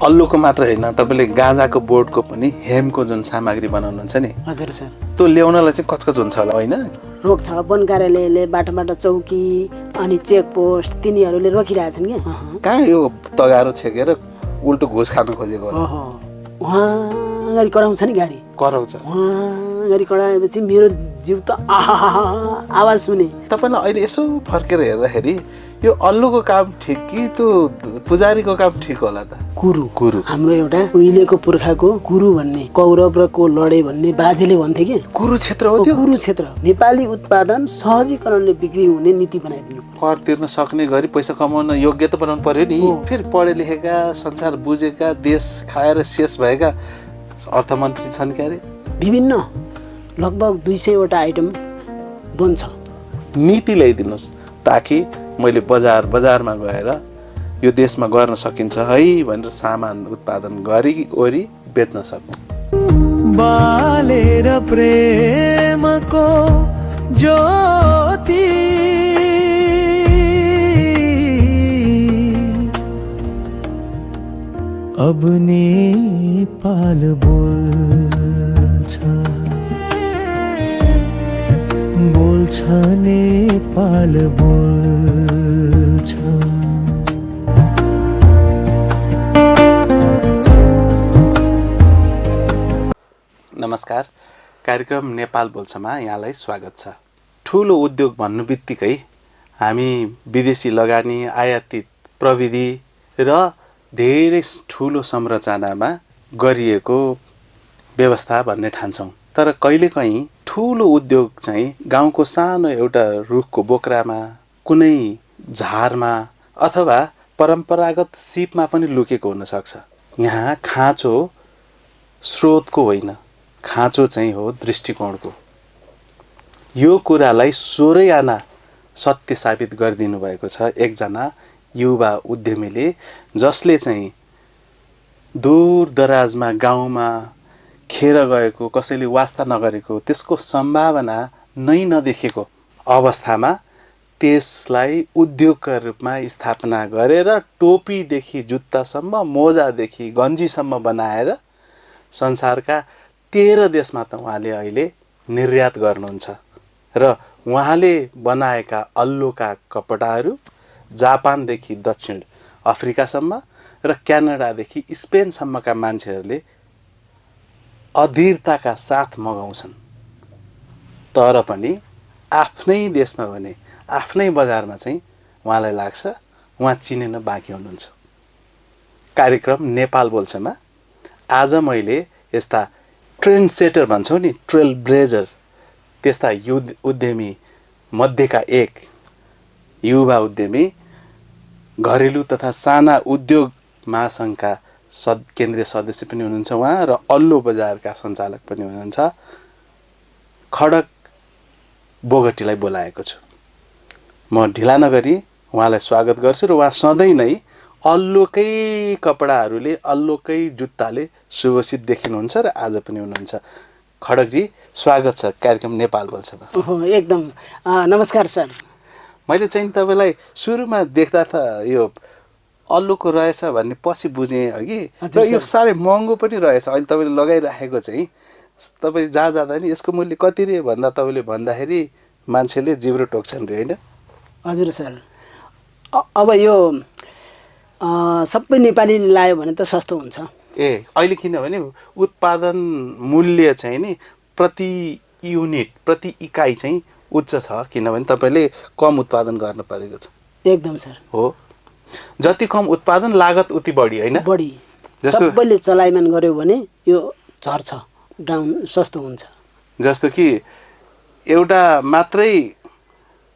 अल्लुको मात्र होइन, तपाईँले गाँजाको बोर्डको पनि हेमको जुन सामग्री बनाउनुहुन्छ नि, हजुर सर, त्यो ल्याउनलाई चाहिँ कचकच हुन्छ होला होइन? रोक्छ। वन कार्यालयले बाटो चौकी अनि चेक पोस्ट तिनीहरूले रोकिरहेछन् कि। कहाँ यो तगारो छेकेर उल्टो घुस खान खोजेको होला? उहाँ गरी कराउँछ नि गाडी, कराउँछ। उहाँ गरी कराएपछि मेरो जिउ त आवाज सुने। तपाईँलाई अहिले यसो फर्केर हेर्दाखेरि यो अल्लुको काम ठिक कि त्यो पुजारीको काम ठिक होला त? कुरु हाम्रो एउटा उहिलेको पुर्खाको कुरु भन्ने, कौरव र को लडे भन्ने बाजेले भन्थे कि। कुरुक्षेत्र हो त्यो? कुरुक्षेत्र। नेपाली उत्पादन सहजीकरणले बिक्री हुने नीति बनाइदिनु पर्यो। कर तिर्न सक्ने गरी पैसा कमाउन योग्य त बनाउनु पर्यो नि। फेरि पढे लेखेका, संसार बुझेका, देश खाएर शेष भएका अर्थमन्त्री छन् क्यारे? विभिन्न लगभग 200 वटा आइटम बन्छ। नीति ल्याइदिनुहोस् ताकि मैले बजारमा गएर यो देशमा गर्न सकिन्छ है भनेर सामान उत्पादन गरी ओरी बेच्न सकौँ। बालेर प्रेमको ज्योति अब नेपाल बोल्छ नेपाल बोल्छ। नमस्कार, कार्यक्रम नेपाल बोल्छमा यहाँलाई स्वागत छ। ठुलो उद्योग भन्नु बित्तिकै हामी विदेशी लगानी, आयातित प्रविधि र धेरै ठुलो संरचनामा गरिएको व्यवस्था भन्ने ठान्छौँ। तर कहिलेकाहीँ ठुलो उद्योग चाहिँ गाउँको सानो एउटा रुखको बोक्रामा, कुनै झारमा अथवा परम्परागत सिपमा पनि लुकेको हुनसक्छ। यहाँ खाँचो स्रोतको होइन, खाँचो चाहिँ हो दृष्टिकोणको। यो कुरालाई 16 आना सत्य साबित गरिदिनु भएको छ एकजना युवा उद्यमीले, जसले चाहिँ दूर दराजमा गाउँमा खेर गएको, कसैले वास्ता नगरेको, त्यसको सम्भावना नै नदेखेको अवस्थामा त्यसलाई उद्योगका रूपमा स्थापना गरेर टोपीदेखि जुत्तासम्म, मोजादेखि गन्जीसम्म बनाएर संसारका 13 देशमा त उहाँले अहिले निर्यात गर्नुहुन्छ। र उहाँले बनाएका अल्लुका कपडाहरू जापानदेखि दक्षिण अफ्रिकासम्म र क्यानाडादेखि स्पेनसम्मका मान्छेहरूले अधीरताका साथ मगाउँछन्। तर पनि आफ्नै देशमा भने आफ्नै बजारमा चाहिँ उहाँलाई लाग्छ उहाँ चिनिन बाँकी हुनुहुन्छ। कार्यक्रम नेपाल बोल्छमा आज मैले यस्ता ट्रेन्ड सेटर भन्छौँ नि, ट्रेल ब्लेजर, त्यस्ता उद्यमी मध्येका एक युवा उद्यमी, घरेलु तथा साना उद्योग महासङ्घका केन्द्रीय सदस्य पनि हुनुहुन्छ उहाँ, र अल्लु बजारका सञ्चालक पनि हुनुहुन्छ, खडक बोगटीलाई बोलाएको छु। म ढिला नगरी उहाँलाई स्वागत गर्छु र उहाँ सधैँ नै अल्लुकै कपडाहरूले, अल्लुकै जुत्ताले सुभूषित देखिनुहुन्छ र आज पनि हुनुहुन्छ। खडकजी, स्वागत छ कार्यक्रम नेपाल बोल्छमा। एकदम नमस्कार सर। मैले चाहिँ तपाईँलाई सुरुमा देख्दा त यो अल्लुको रहेछ भन्ने पछि बुझेँ अघि, र यो साह्रै महँगो पनि रहेछ। अहिले तपाईँले लगाइराखेको चाहिँ तपाईँ जहाँ जाँदा नि यसको मूल्य कति रे भन्दा तपाईँले भन्दाखेरि मान्छेले जिब्रो टोक्छन् रे, होइन? हजुर सर। अब यो सबै नेपालीले लायो भने त सस्तो हुन्छ। अहिले किनभने उत्पादन मूल्य चाहिँ नि प्रति युनिट, प्रति इकाइ चाहिँ उच्च छ, किनभने तपाईँले कम उत्पादन गर्न परेको छ। एकदम सर हो। जति कम उत्पादन लागत उति बढी, होइन? बढी। सबैले चलायमान गर्यो भने यो झर्छ, डाउन, सस्तो हुन्छ। जस्तो कि एउटा मात्रै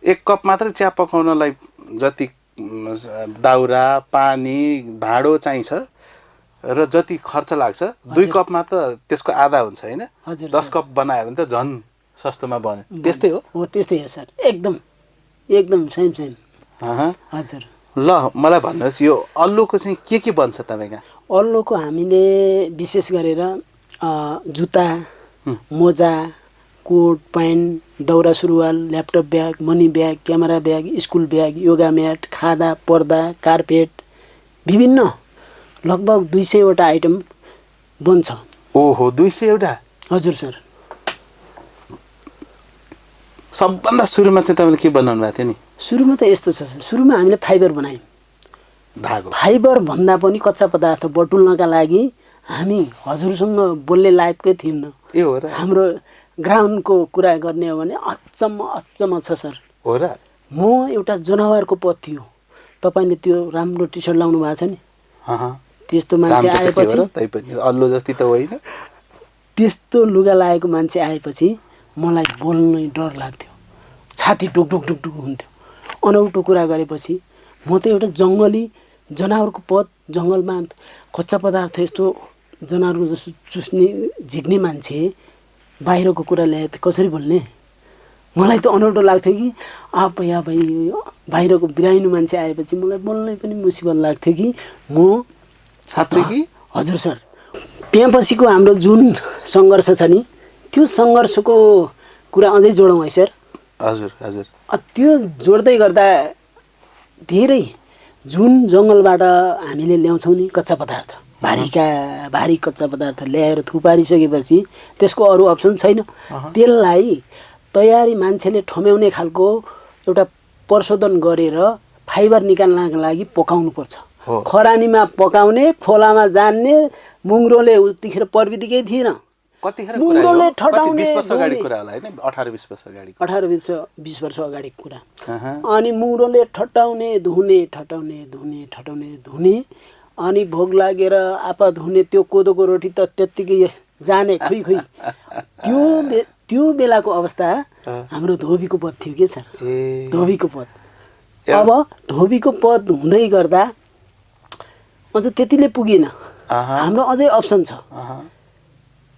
1 कप मात्रै चिया पकाउनलाई जति दाउरा, पानी, भाँडो चाहिन्छ र जति खर्च लाग्छ 2 कपमा त त्यसको आधा हुन्छ, होइन? 10 कप बनायो भने त झन् सस्तोमा बन्यो। त्यस्तै हो? हो, त्यस्तै हो सर। एकदम सेम। हजुर। ल मलाई भन्नुहोस्, यो अल्लुको चाहिँ के बन्छ तपाईँका? अल्लुको हामीले विशेष गरेर जुत्ता, मोजा, कोट, प्यान्ट, दौरा सुरुवाल, laptop bag, money bag, camera bag, school bag, yoga mat, खादा, पर्दा, कार्पेट, विभिन्न लगभग 200वटा आइटम बन्छ। ओहो 200 एउटा। हजुर सर। सबभन्दा सुरुमा चाहिँ तपाईँले के बनाउनु भएको थियो नि? सुरुमा त यस्तो छ सर, सुरुमा हामीले फाइबर बनायौँ। धागो फाइबर भन्दा पनि कच्चा पदार्थ बटुल्नका लागि हामी हजुरसँग बोल्ने लायककै थियौँ। ए हो र? हाम्रो ग्राउन्डको कुरा गर्ने हो भने अचम्म छ सर। हो र? म एउटा जनावरको पद थियो। तपाईँले त्यो राम्रो टी सर्ट लाउनु भएको छ नि, त्यस्तो मान्छे आएपछि अल्लो जस्तै त होइन, त्यस्तो लुगा लागेको मान्छे आएपछि मलाई बोल्नै डर लाग्थ्यो, छाती टुक टुक हुन्थ्यो। अनौठो कुरा गरेपछि म त एउटा जङ्गली जनावरको पद, जङ्गलमा कच्चा पदार्थ यस्तो जनावरको जस्तो चुस्ने झिक्ने मान्छे बाहिरको कुरा ल्याए त कसरी बोल्ने? मलाई त अनौठो लाग्थ्यो कि या भाइ बाहिरको बिराइनु मान्छे आएपछि मलाई बोल्नै पनि मुसिबत लाग्थ्यो कि म साँच्चै कि? हजुर सर। त्यहाँ पछिको हाम्रो जुन सङ्घर्ष छ नि, त्यो सङ्घर्षको कुरा अझै जोडौँ है सर? हजुर हजुर। त्यो जोड्दै गर्दा धेरै जुन जङ्गलबाट हामीले ल्याउँछौँ नि कच्चा पदार्थ, भारी कच्चा पदार्थ ल्याएर थुपारिसकेपछि त्यसको अरू अप्सन छैन। त्यसलाई तयारी मान्छेले ठम्याउने खालको एउटा प्रशोधन गरेर फाइबर निकाल्नको लागि पकाउनुपर्छ। खरानीमा पकाउने, खोलामा जान्ने मुङ्ग्रोले उतिखेर प्रविधिकै थिएन। मुङ्ग्रोले ठटाउने 20 वर्ष अगाडि कुरा होला हैन? 18-20 वर्ष अगाडि। 18-20 वर्ष अगाडिको कुरा। अनि मुङ्ग्रोले ठटाउने धुने अनि भोग लागेर आपा धुने त्यो कोदोको रोटी त त्यत्तिकै जाने खुइ त्यो बेलाको अवस्था हाम्रो धोबीको पद थियो के सर? धोबीको पद। अब धोबीको पद हुँदै गर्दा अझ त्यतिले पुगेन, हाम्रो अझै अप्सन छ।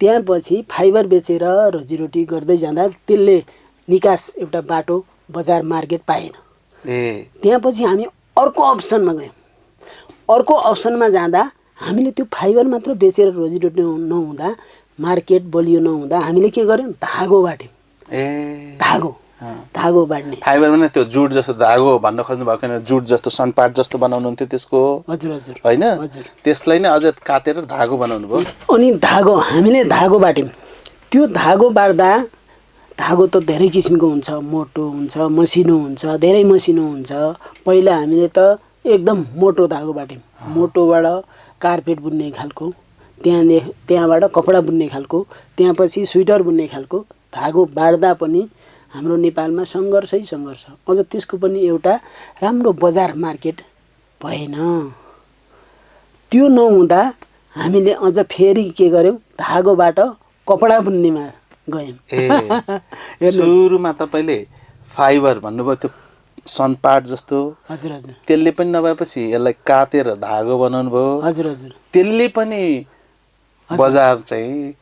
त्यहाँ पछि फाइबर बेचेर रोजीरोटी गर्दै जाँदा त्यसले निकास एउटा बाटो बजार मार्केट पाएन। त्यहाँ पछि हामी अर्को अप्सनमा गयौँ। अर्को अप्सनमा जाँदा हामीले त्यो फाइबर मात्र बेचेर रोजीरोटी नहुँदा, मार्केट बलियो नहुँदा हामीले के गर्यौँ? धागो बाट्यौँ। धागो बाट्ने। फाइबर भने त्यो जुट जस्तो धागो भन्न खोज्नु भएको होइन, जुट जस्तो सनपाट जस्तो बनाउनुहुन्थ्यो त्यसको। हजुर हजुर। होइन? त्यसलाई नै अझ काटेर धागो बनाउनु भयो। अनि हामीले धागो बाट्यौँ। त्यो धागो बाट्दा धागो त धेरै किसिमको हुन्छ, मोटो हुन्छ, मसिनो हुन्छ, धेरै मसिनो हुन्छ। पहिला हामीले त एकदम मोटो धागो बाट्यौँ। मोटोबाट कार्पेट बुन्ने खालको, त्यहाँबाट कपडा बुन्ने खालको, त्यहाँ पछि स्वेटर बुन्ने खालको धागो बाट्दा पनि हाम्रो नेपालमा सङ्घर्ष। अझ त्यसको पनि एउटा राम्रो बजार मार्केट भएन। त्यो नहुँदा हामीले अझ फेरि के गर्यौँ? धागोबाट कपडा बुन्नेमा गयौँ। सुरुमा तपाईँले फाइबर भन्नुभयो, त्यो सनपाट जस्तो। हजुर हजुर। त्यसले पनि नभएपछि यसलाई काटेर धागो बनाउनु भयो। हजुर हजुर। त्यसले पनि बजार चाहिँ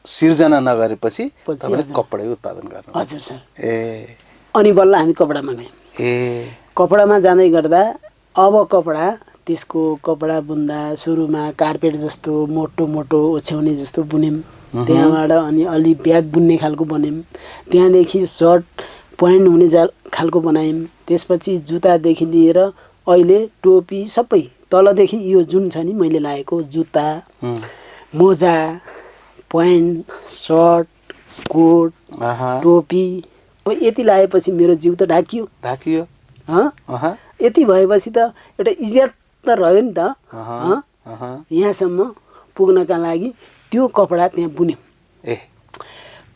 सिर्जना नगरेपछि कपडा उत्पादन गर्नु। हजुर सर। अनि बल्ल हामी कपडामा गयौँ। कपडामा जाँदै गर्दा अब त्यसको कपडा बुन्दा सुरुमा कार्पेट जस्तो मोटो ओछ्याउने जस्तो बुन्यौँ। त्यहाँबाट अनि अलि ब्याग बुन्ने खालको बन्यौँ। त्यहाँदेखि सर्ट प्यान्ट हुने खालको बनायौँ। त्यसपछि जुत्तादेखि लिएर अहिले टोपी सबै तलदेखि यो जुन छ नि मैले लगाएको जुत्ता, मोजा, प्यान्ट, सर्ट, कोट, टोपी, अब यति लगाएपछि मेरो जिउ त ढाकियो। यति भएपछि त एउटा इज्जत त रह्यो नि त। यहाँसम्म पुग्नका लागि त्यो कपडा त्यहाँ बुन्यौँ।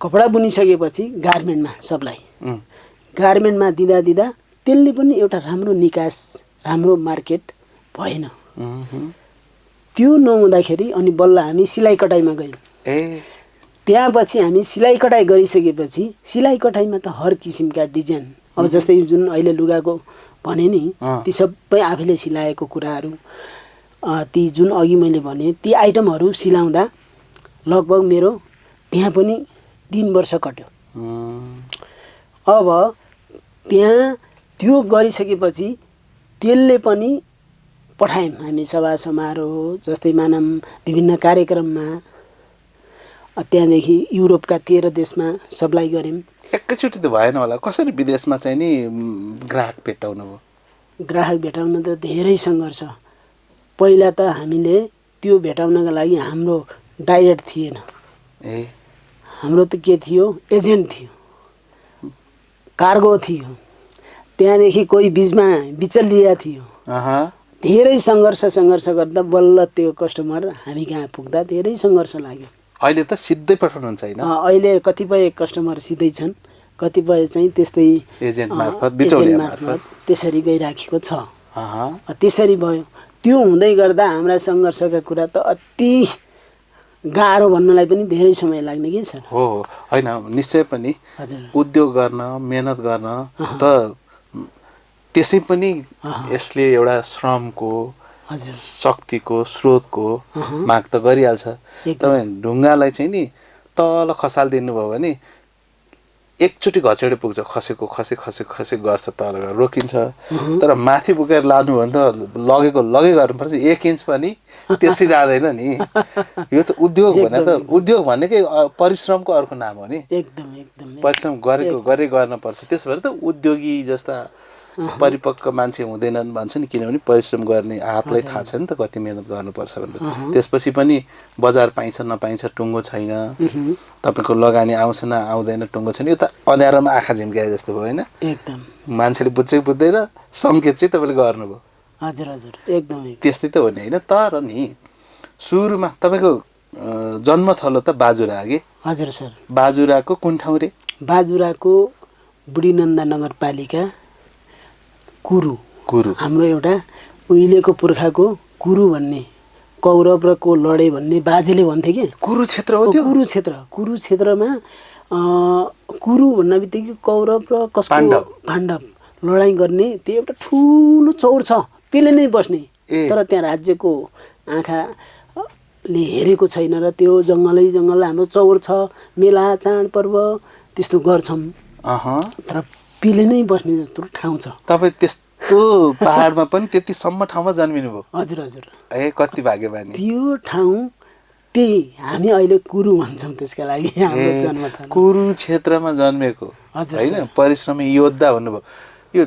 कपडा बुनिसकेपछि गार्मेन्टमा सप्लाई, गार्मेन्टमा दिँदा त्यसले पनि एउटा राम्रो निकास, राम्रो मार्केट भएन। त्यो नहुँदाखेरि अनि बल्ल हामी सिलाइ कटाइमा गयौँ। त्यहाँ पछि हामी सिलाइ कटाइ गरिसकेपछि सिलाइ कटाइमा त हर किसिमका डिजाइन, अब जस्तै जुन अहिले लुगाको भने नि ती सबै आफैले सिलाएको कुराहरू, ती जुन अघि मैले भने ती आइटमहरू सिलाउँदा लगभग मेरो त्यहाँ पनि 3 वर्ष कट्यो। अब त्यहाँ त्यो गरिसकेपछि त्यसले पनि पठायौँ हामी सभा समारोह, जस्तै मानौँ विभिन्न कार्यक्रममा। त्यहाँदेखि युरोपका 13 देशमा सप्लाई गऱ्यौँ। एकैचोटि त भएन होला, कसरी विदेशमा चाहिँ नि ग्राहक भेटाउनु भयो? ग्राहक भेटाउन त धेरै सङ्घर्ष। पहिला त हामीले त्यो भेटाउनका लागि हाम्रो डाइरेक्ट थिएन, ए हाम्रो त के थियो, एजेन्ट थियो, कार्गो थियो, त्यहाँदेखि कोही बिचमा बिचलिया थियो। धेरै सङ्घर्ष गर्दा बल्ल त्यो कस्टमर हामी कहाँ पुग्दा धेरै सङ्घर्ष लाग्यो। अहिले त सिधै पठाउनुहुन्छ हैन? अहिले कतिपय कस्टमर सिधै छन्, कतिपय चाहिँ त्यस्तै एजेन्ट मार्फत बिचौलिया मार्फत त्यसरी गइराखेको छ। त्यसरी भयो। त्यो हुँदै गर्दा हाम्रा सङ्घर्षका कुरा त अति गाह्रो भन्नलाई पनि धेरै समय लाग्ने के छ। हो होइन, निश्चय पनि उद्योग गर्न, मेहनत गर्न त त्यसै पनि यसले एउटा श्रमको, शक्तिको, स्रोतको माग त गरिहाल्छ। तपाईँ ढुङ्गालाई चाहिँ नि तल खसालिदिनु भयो भने एकचोटि घचेडे पुग्छ, खसेको खसे गर्छ, तल रोकिन्छ। तर माथि पुगेर लानु भने त लगै गर्नुपर्छ, 1 इन्च पनि त्यसै जाँदैन नि। यो त उद्योग भने त उद्योग भनेकै परिश्रमको अर्को नाम हो नि। एकदम परिश्रम गरे गर्नुपर्छ। त्यसो भएर त उद्योगी जस्ता परिपक्व मान्छे हुँदैनन् भन्छ नि, किनभने परिश्रम गर्ने हातलाई थाहा छ नि त कति मेहनत गर्नुपर्छ भनेर। त्यसपछि पनि बजार पाइन्छ नपाइन्छ टुङ्गो छैन, तपाईँको लगानी आउँछ न आउँदैन टुङ्गो छैन। यो त अँध्यारोमा आँखा झिम्क्याए जस्तो भयो होइन? एकदम मान्छेले बुझ्दैन, सङ्केत चाहिँ तपाईँले गर्नुभयो। हजुर एकदम त्यस्तै त हो नि होइन? तर नि सुरुमा तपाईँको जन्मथलो त बाजुरा कि? हजुर सर। बाजुराको कुन ठाउँ रे? बाजुराको बुढीनन्दा नगरपालिका कुरु। हाम्रो एउटा उहिलेको पुर्खाको कुरु भन्ने, कौरव र को लडे भन्ने बाजेले भन्थे कि कुरुक्षेत्र हो त्यो। कुरुक्षेत्रमा कुरु भन्न बित्तिकै कौरव र कसको पाण्डव लडाइँ गर्ने त्यो एउटा ठुलो चौर छ, पेले नै बस्ने। तर त्यहाँ राज्यको आँखाले हेरेको छैन र त्यो जङ्गल हाम्रो चौर छ, मेला चाडपर्व त्यस्तो गर्छौँ। तर पेले नै बस्ने जस्तो ठाउँ छ। तपाईँ त्यस्तो पहाडमा पनि त्यतिसम्म ठाउँमा जन्मिनु भयो? हजुर ए कति भाग्यमानी। त्यो ठाउँ त्यही हामी अहिले कुरु भन्छौँ, त्यसका लागि हाम्रो जन्मथलो कुरुक्षेत्रमा जन्मेको होइन? परिश्रमी योद्धा हुनुभयो। यो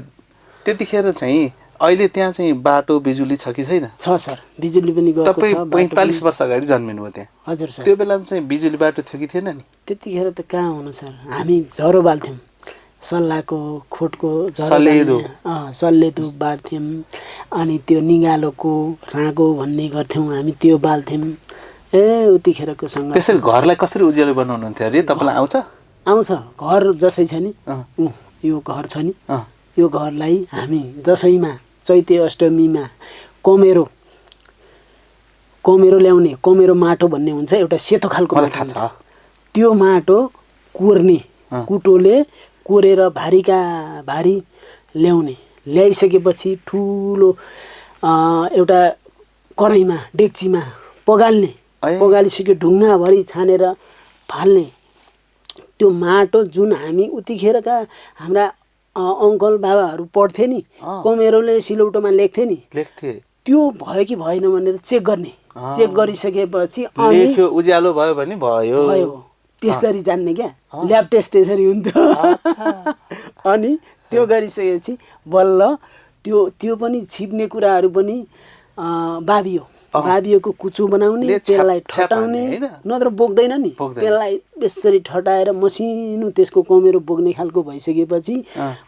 त्यतिखेर चाहिँ अहिले त्यहाँ चाहिँ बाटो बिजुली छ कि छैन? छ सर, बिजुली पनि गएको छ। तपाईँ 45 वर्ष अगाडि जन्मिनु भयो त्यहाँ? हजुर सर। त्यो बेलामा चाहिँ बिजुली बाटो थियो कि थिएन नि? त्यतिखेर त कहाँ हुनु सर, हामी झरो बाल्थ्यौँ, सल्लाहको खोटको सल्लेदो बार्थ्यौँ, अनि त्यो निगालोको राँगो भन्ने गर्थ्यौँ हामी, त्यो बाल्थ्यौँ। उतिखेरको सँग त्यसरी घरलाई कसरी उज्यालो बनाउनुहुन्थ्यो अरे? तपाईँलाई आउँछ घर जसै छ नि, यो घर छ नि, यो घरलाई हामी दसैँमा चैते अष्टमीमा कमेरो ल्याउने, कमेरो माटो भन्ने हुन्छ, एउटा सेतो खालको माटो हुन्छ, त्यो माटो कोर्ने, कुटोले कोरेर भारी ल्याउने। ल्याइसकेपछि ठुलो एउटा कराईमा डेक्चीमा पगालिसक्यो, ढुङ्गाभरि छानेर फाल्ने। त्यो माटो जुन हामी उतिखेरका हाम्रा अङ्कल बाबाहरू पढ्थे नि, कमेरोले सिलौटोमा लेख्थे नि, त्यो भयो कि भएन भनेर चेक गर्ने। चेक गरिसकेपछि उज्यालो भयो भने भयो, त्यसरी जान्ने क्या। ल्याब टेस्ट त्यसरी हुन्थ्यो। अनि त्यो गरिसकेपछि बल्ल त्यो पनि छिप्ने कुराहरू पनि बाबियोको कुचो बनाउने, त्यसलाई ठटाउने, नत्र बोक्दैन नि, त्यसलाई बेसरी ठटाएर मसिनो त्यसको कमेरो बोक्ने खालको भइसकेपछि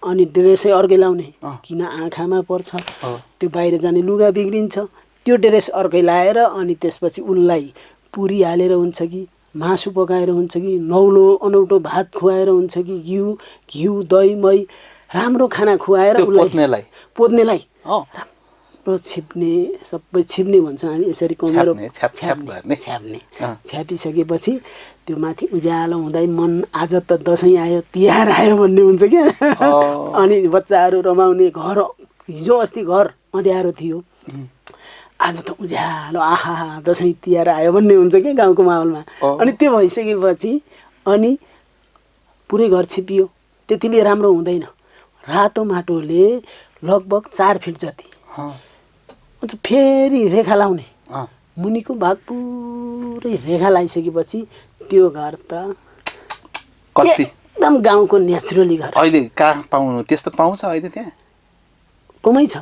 अनि ड्रेसै अर्कै लाउने, किन आँखामा पर्छ, त्यो बाहिर जाने लुगा बिग्रिन्छ, त्यो ड्रेस अर्कै लाएर अनि त्यसपछि उनलाई पुरी हालेर हुन्छ कि मासु पकाएर हुन्छ कि नौलो अनौठो भात खुवाएर हुन्छ कि घिउ दही मही राम्रो खाना खुवाएर उसलाई पोत्नेलाई राम्रो छिप्ने, सबै छिप्ने भन्छौँ हामी यसरी, कमेरो छ्याप्ने। छ्यापिसकेपछि त्यो माथि उज्यालो हुँदै मन आज त दसैँ आयो तिहार आयो भन्ने हुन्छ क्या। अनि बच्चाहरू रमाउने, घर हिजो अस्ति घर अँध्यारो थियो, आज त उज्यालो, आहा दसैँ तिहार आयो भन्ने हुन्छ क्या गाउँको माहौलमा। अनि त्यो भइसकेपछि अनि पुरै घर छिपियो, त्यतिले राम्रो हुँदैन। रातो माटोले लगभग 4 फिट जति फेरि रेखा लाउने, मुनिको भाग पुरै रेखा लगाइसकेपछि त्यो घर त एकदम गाउँको नेचुरली घर। अहिले कहाँ पाउनु त्यस्तो? पाउँछ अहिले त्यहाँ? कमै छ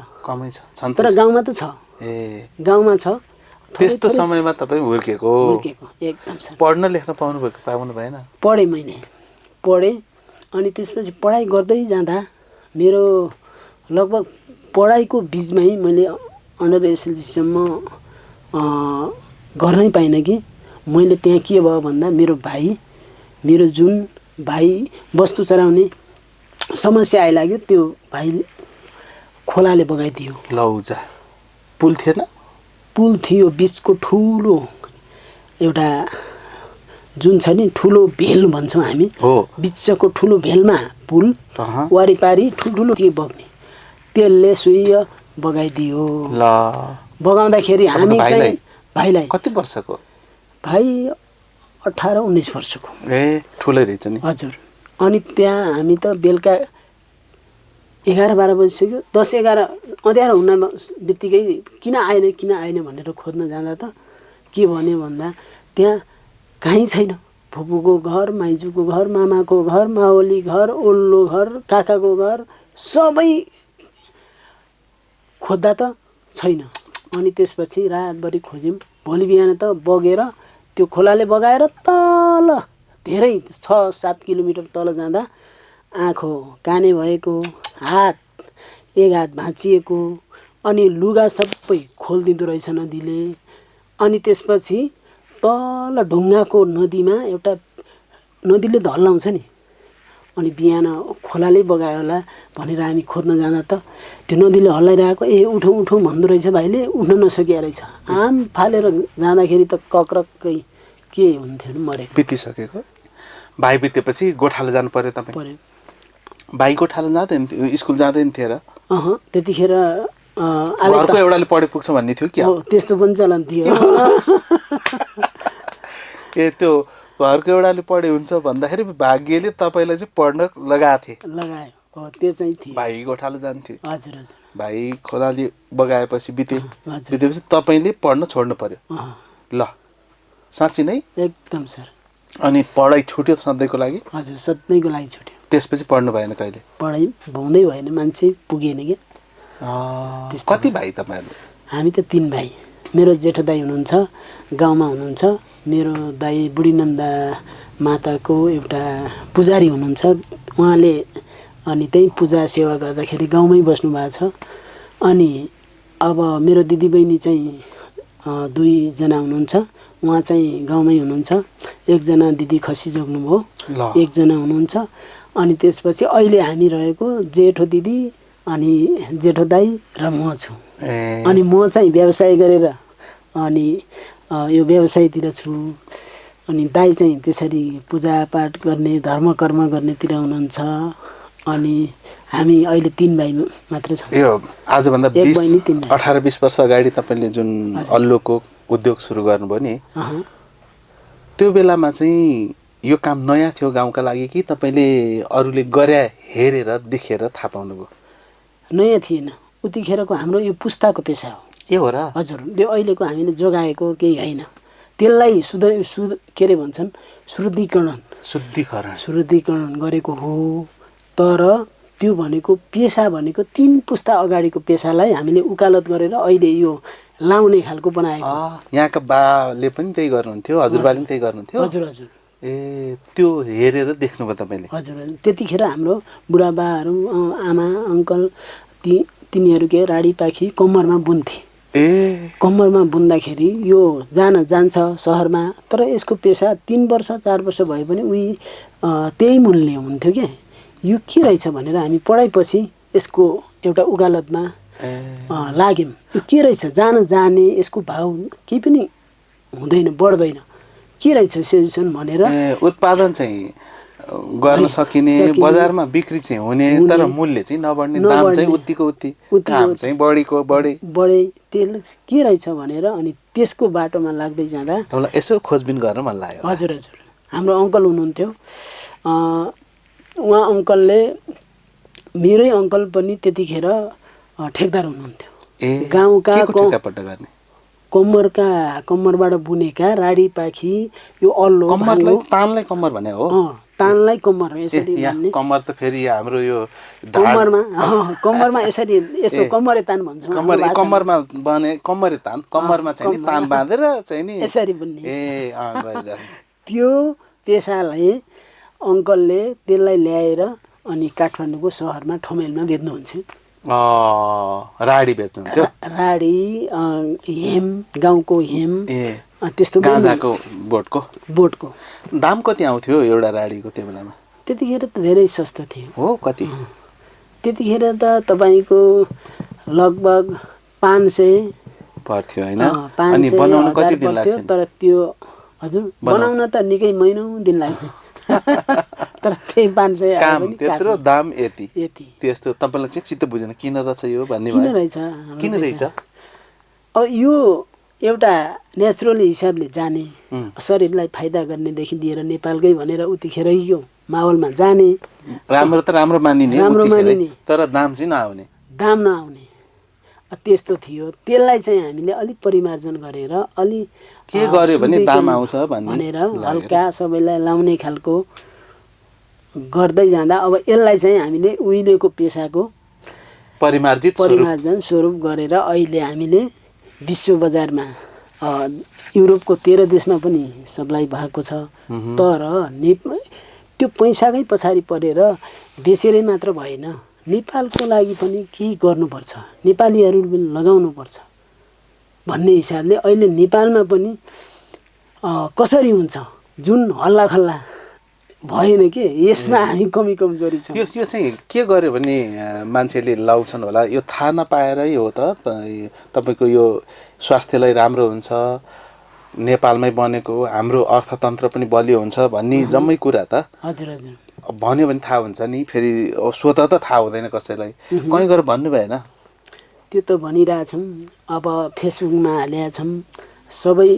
तर गाउँमा त छ। ए गाउँमा छ। त्यस्तो समयमा तपाईँ हुर्केको एकदम सर। पढ्न लेख्न पाउनु भएन? पढेँ, मैले पढेँ। अनि त्यसपछि पढाइ गर्दै जाँदा मेरो लगभग पढाइको बिचमै मैले अन्डर एसएलसीसम्म गर्नै पाइनँ कि मैले त्यहाँ के भयो भन्दा मेरो जुन भाइ वस्तु चराउने समस्या आइलाग्यो, त्यो भाइ खोलाले बगाइदियो। लौजा पुल थिएन? पुल थियो, बिचको ठुलो एउटा जुन छ नि ठुलो भेल भन्छौँ हामी, बिचको ठुलो भेलमा पुल, वारिपारि ठुल्ठुलो के बग्ने, त्यसले सुइय बगाइदियो। ल बगाउँदाखेरि हामी चाहिँ भाइलाई, कति वर्षको भाइ 18-19 वर्षको। ए ठुलै रहेछ नि। हजुर। अनि त्यहाँ हामी त बेलुका 11-12 बजिसक्यो, 10-11 अँध्यारो हुन बित्तिकै किन आएन भनेर खोज्न जाँदा त के भन्यो भन्दा त्यहाँ कहीँ छैन। फुपूको घर, माइजूको घर, मामाको घर, मावली घर, ओल्लो घर, काकाको घर, सबै खोज्दा त छैन। अनि त्यसपछि रातभरि खोज्यौँ। भोलि बिहान त बगेर त्यो खोलाले बगाएर तल धेरै 6-7 किलोमिटर तल जाँदा आँखो काने भएको, एक हात भाँचिएको, अनि लुगा सबै खोलिदिँदो रहेछ नदीले। अनि त्यसपछि तल ढुङ्गाको नदीमा एउटा नदीले त हल्लाउँछ नि, अनि बिहान खोलाले बगायो होला भनेर हामी खोज्न जाँदा त त्यो नदीले हल्लाइरहेको, उठौँ भन्दो रहेछ भाइले, उठ्न नसकिया रहेछ। आम फालेर जाँदाखेरि त कक्रक्कै के हुन्थ्यो मरेको। बितिसकेको। भाइ बितेपछि गोठालो जानु पर्यो तपाईँ? पर्यो। भाइ गोठालो जाँदैन थियो, स्कुल जाँदैन थियो र? त्यतिखेर घरको एउटाले पढे पुग्छ भन्ने थियो क्या? त्यस्तो पनि चलन थियो। ए त्यो घरको एउटाले पढे हुन्छ भन्दाखेरि भाग्यले तपाईँलाई चाहिँ पढ्न लगायो। त्यो चाहिँ थियो। भाइ गोठालो जान्थ्यो? हजुर हजुर। भाइ खोलाले बगाएपछि बितेपछि तपाईँले पढ्न छोड्नु पर्यो? ल साँच्ची नै? एकदम सर। अनि पढाइ छुट्यो सधैँको लागि? हजुर, सधैँको लागि छुट्यो। त्यसपछि पढ्नु भएन कहिले? पढाइ हुँदै भएन, मान्छे पुगेन क्या। कति भाइ तपाईँहरू? हामी त 3 भाइ। मेरो जेठो दाइ हुनुहुन्छ, गाउँमा हुनुहुन्छ। मेरो दाइ बुढीनन्दा माताको एउटा पुजारी हुनुहुन्छ, उहाँले अनि त्यही पूजा सेवा गर्दाखेरि गाउँमै बस्नु भएको छ। अनि अब मेरो दिदीबहिनी चाहिँ 2 जना हुनुहुन्छ, उहाँ चाहिँ गाउँमै हुनुहुन्छ। 1 जना दिदी खसिसक्नुभयो, 1 जना हुनुहुन्छ। अनि त्यसपछि अहिले हामी रहेको जेठो दिदी अनि जेठो दाइ र म छु। अनि म चाहिँ व्यवसाय गरेर अनि यो व्यवसायतिर छु। अनि दाइ चाहिँ त्यसरी पूजापाठ गर्ने, धर्म कर्म गर्नेतिर हुनुहुन्छ। अनि हामी अहिले 3 भाइ मात्र छौँ। यो आजभन्दा 18-20 वर्ष अगाडि तपाईँले जुन अल्लोको उद्योग सुरु गर्नुभयो नि, त्यो बेलामा चाहिँ यो काम नयाँ थियो गाउँका लागि कि तपाईँले अरूले गरे हेरेर देखेर थाहा पाउनुभयो? नयाँ थिएन, उतिखेरको हाम्रो यो पुस्ताको पेसा हो। ए हो र? हजुर। त्यो अहिलेको हामीले जोगाएको केही होइन। त्यसलाई के अरे भन्छन्, शुद्धिकरण गरेको हो। तर त्यो भनेको पेसा भनेको 3 पुस्ता अगाडिको पेसालाई हामीले उकालत गरेर अहिले यो लाउने खालको बनाएको। यहाँका बाले पनि त्यही गर्नुहुन्थ्यो, हजुरबाले पनि त्यही गर्नुहुन्थ्यो? हजुर हजुर। ए त्यो हेरेर देख्नुभयो तपाईँले? हजुर। त्यतिखेर हाम्रो बुढाबाहरू, आमा, अङ्कल तिनीहरू के राडी पाखी कम्मरमा बुन्थे। कम्मरमा बुन्दाखेरि यो जान्छ सहरमा, तर यसको पेसा 3 वर्ष 4 वर्ष भए पनि त्यही मूल्य हुन्थ्यो क्या। यो के रहेछ भनेर हामी पढाइपछि यसको एउटा उकालतमा लाग्यौँ। यो के रहेछ, जाने यसको भाउ केही पनि हुँदैन, बढ्दैन, के रहेछ सोल्युसन भनेर। उत्पादन चाहिँ गर्न सकिने, बजारमा बिक्री चाहिँ हुने, तर मूल्य चाहिँ नबढ्ने, दाम चाहिँ उत्तिको उति, काम चाहिँ बढे, त्यसले के रहेछ भनेर अनि त्यसको बाटोमा लाग्दै जाँदा तपाईँलाई यसो खोजबिन गर्न मन लाग्यो? हजुर हजुर। हाम्रो अङ्कल हुनुहुन्थ्यो, उहाँ अङ्कलले, मेरै अङ्कल पनि त्यतिखेर ठेकदार हुनुहुन्थ्यो। गाउँका कम्मरबाट बुनेका राडी पाखी यो अल्लो तानलाई कम्मर भने हो। तानलाई कम्मर हो यसरी यहाँ कम्मर त फेरि हाम्रो यो कम्मरमा यसरी यस्तो कम्मरे तान भन्छौँ कम्मरमा बने कम्मरे तान कम्मरमा चाहिँ नि तान बाँधेर चाहिँ नि यसरी बुन्ने गइरहेको त्यो पेसालाई अङ्कलले त्यसलाई ल्याएर अनि काठमाडौँको सहरमा ठमेलमा बेच्नुहुन्छ राडी बेच्नुहुन्थ्यो राडी हेम गाउँको हेम त्यस्तो गाँजाको बोटको दाम कति आउँथ्यो एउटा राडीको त्यो बेलामा त्यतिखेर त धेरै सस्तो थियो हो कति त्यतिखेर त तपाईँको लगभग 500 पर्थ्यो हैन अनि बनाउन कति दिन लाग्थ्यो तर त्यो हजुर बनाउन त निकै महिनौ दिन लाग्थ्यो तर त्यही 500 काम त्यत्रो दाम यति त्यस्तो तपाईलाई चाहिँ चित्त बुझेन किन रहेछ यो भन्ने भयो किन रहेछ अब यो एउटा नेचुरली हिसाबले जाने शरीरलाई फाइदा गर्नेदेखि लिएर नेपालकै भनेर उतिखेरको माहौलमा जाने राम्रो त राम्रो मानिने तर दाम चाहिँ नआउने त्यस्तो थियो त्यसलाई चाहिँ हामीले अलिक परिमार्जन गरेर अलि के गर्यो भने दाम आउँछ भनेर हल्का सबैलाई लाउने खालको गर्दै जाँदा अब यसलाई चाहिँ हामीले उहिलेको पेसाको परिमार्जन स्वरूप गरेर अहिले हामीले विश्व बजारमा युरोपको 13 देशमा पनि सप्लाई भएको छ तर त्यो पैसाकै पछाडि परेर बेचेरै मात्र भएन नेपालको लागि पनि केही गर्नुपर्छ नेपालीहरूले पनि लगाउनुपर्छ भन्ने हिसाबले अहिले नेपालमा पनि कसरी हुन्छ जुन हल्लाखल्ला भएन के यसमा हामी कमजोरी छ यो चाहिँ के गर्यो भने मान्छेले लाउँछन् होला यो थाहा नपाएरै हो त तपाईको यो स्वास्थ्यलाई राम्रो हुन्छ नेपालमै बनेको हाम्रो अर्थतन्त्र पनि बलियो हुन्छ भन्ने जम्मै कुरा त हजुर भन्यो भने थाहा हुन्छ नि फेरि स्वतः त थाहा हुँदैन कसैलाई कहीँ गएर भन्नु भएन त्यो त भनिरहेछौँ अब फेसबुकमा हालेका छौँ सबै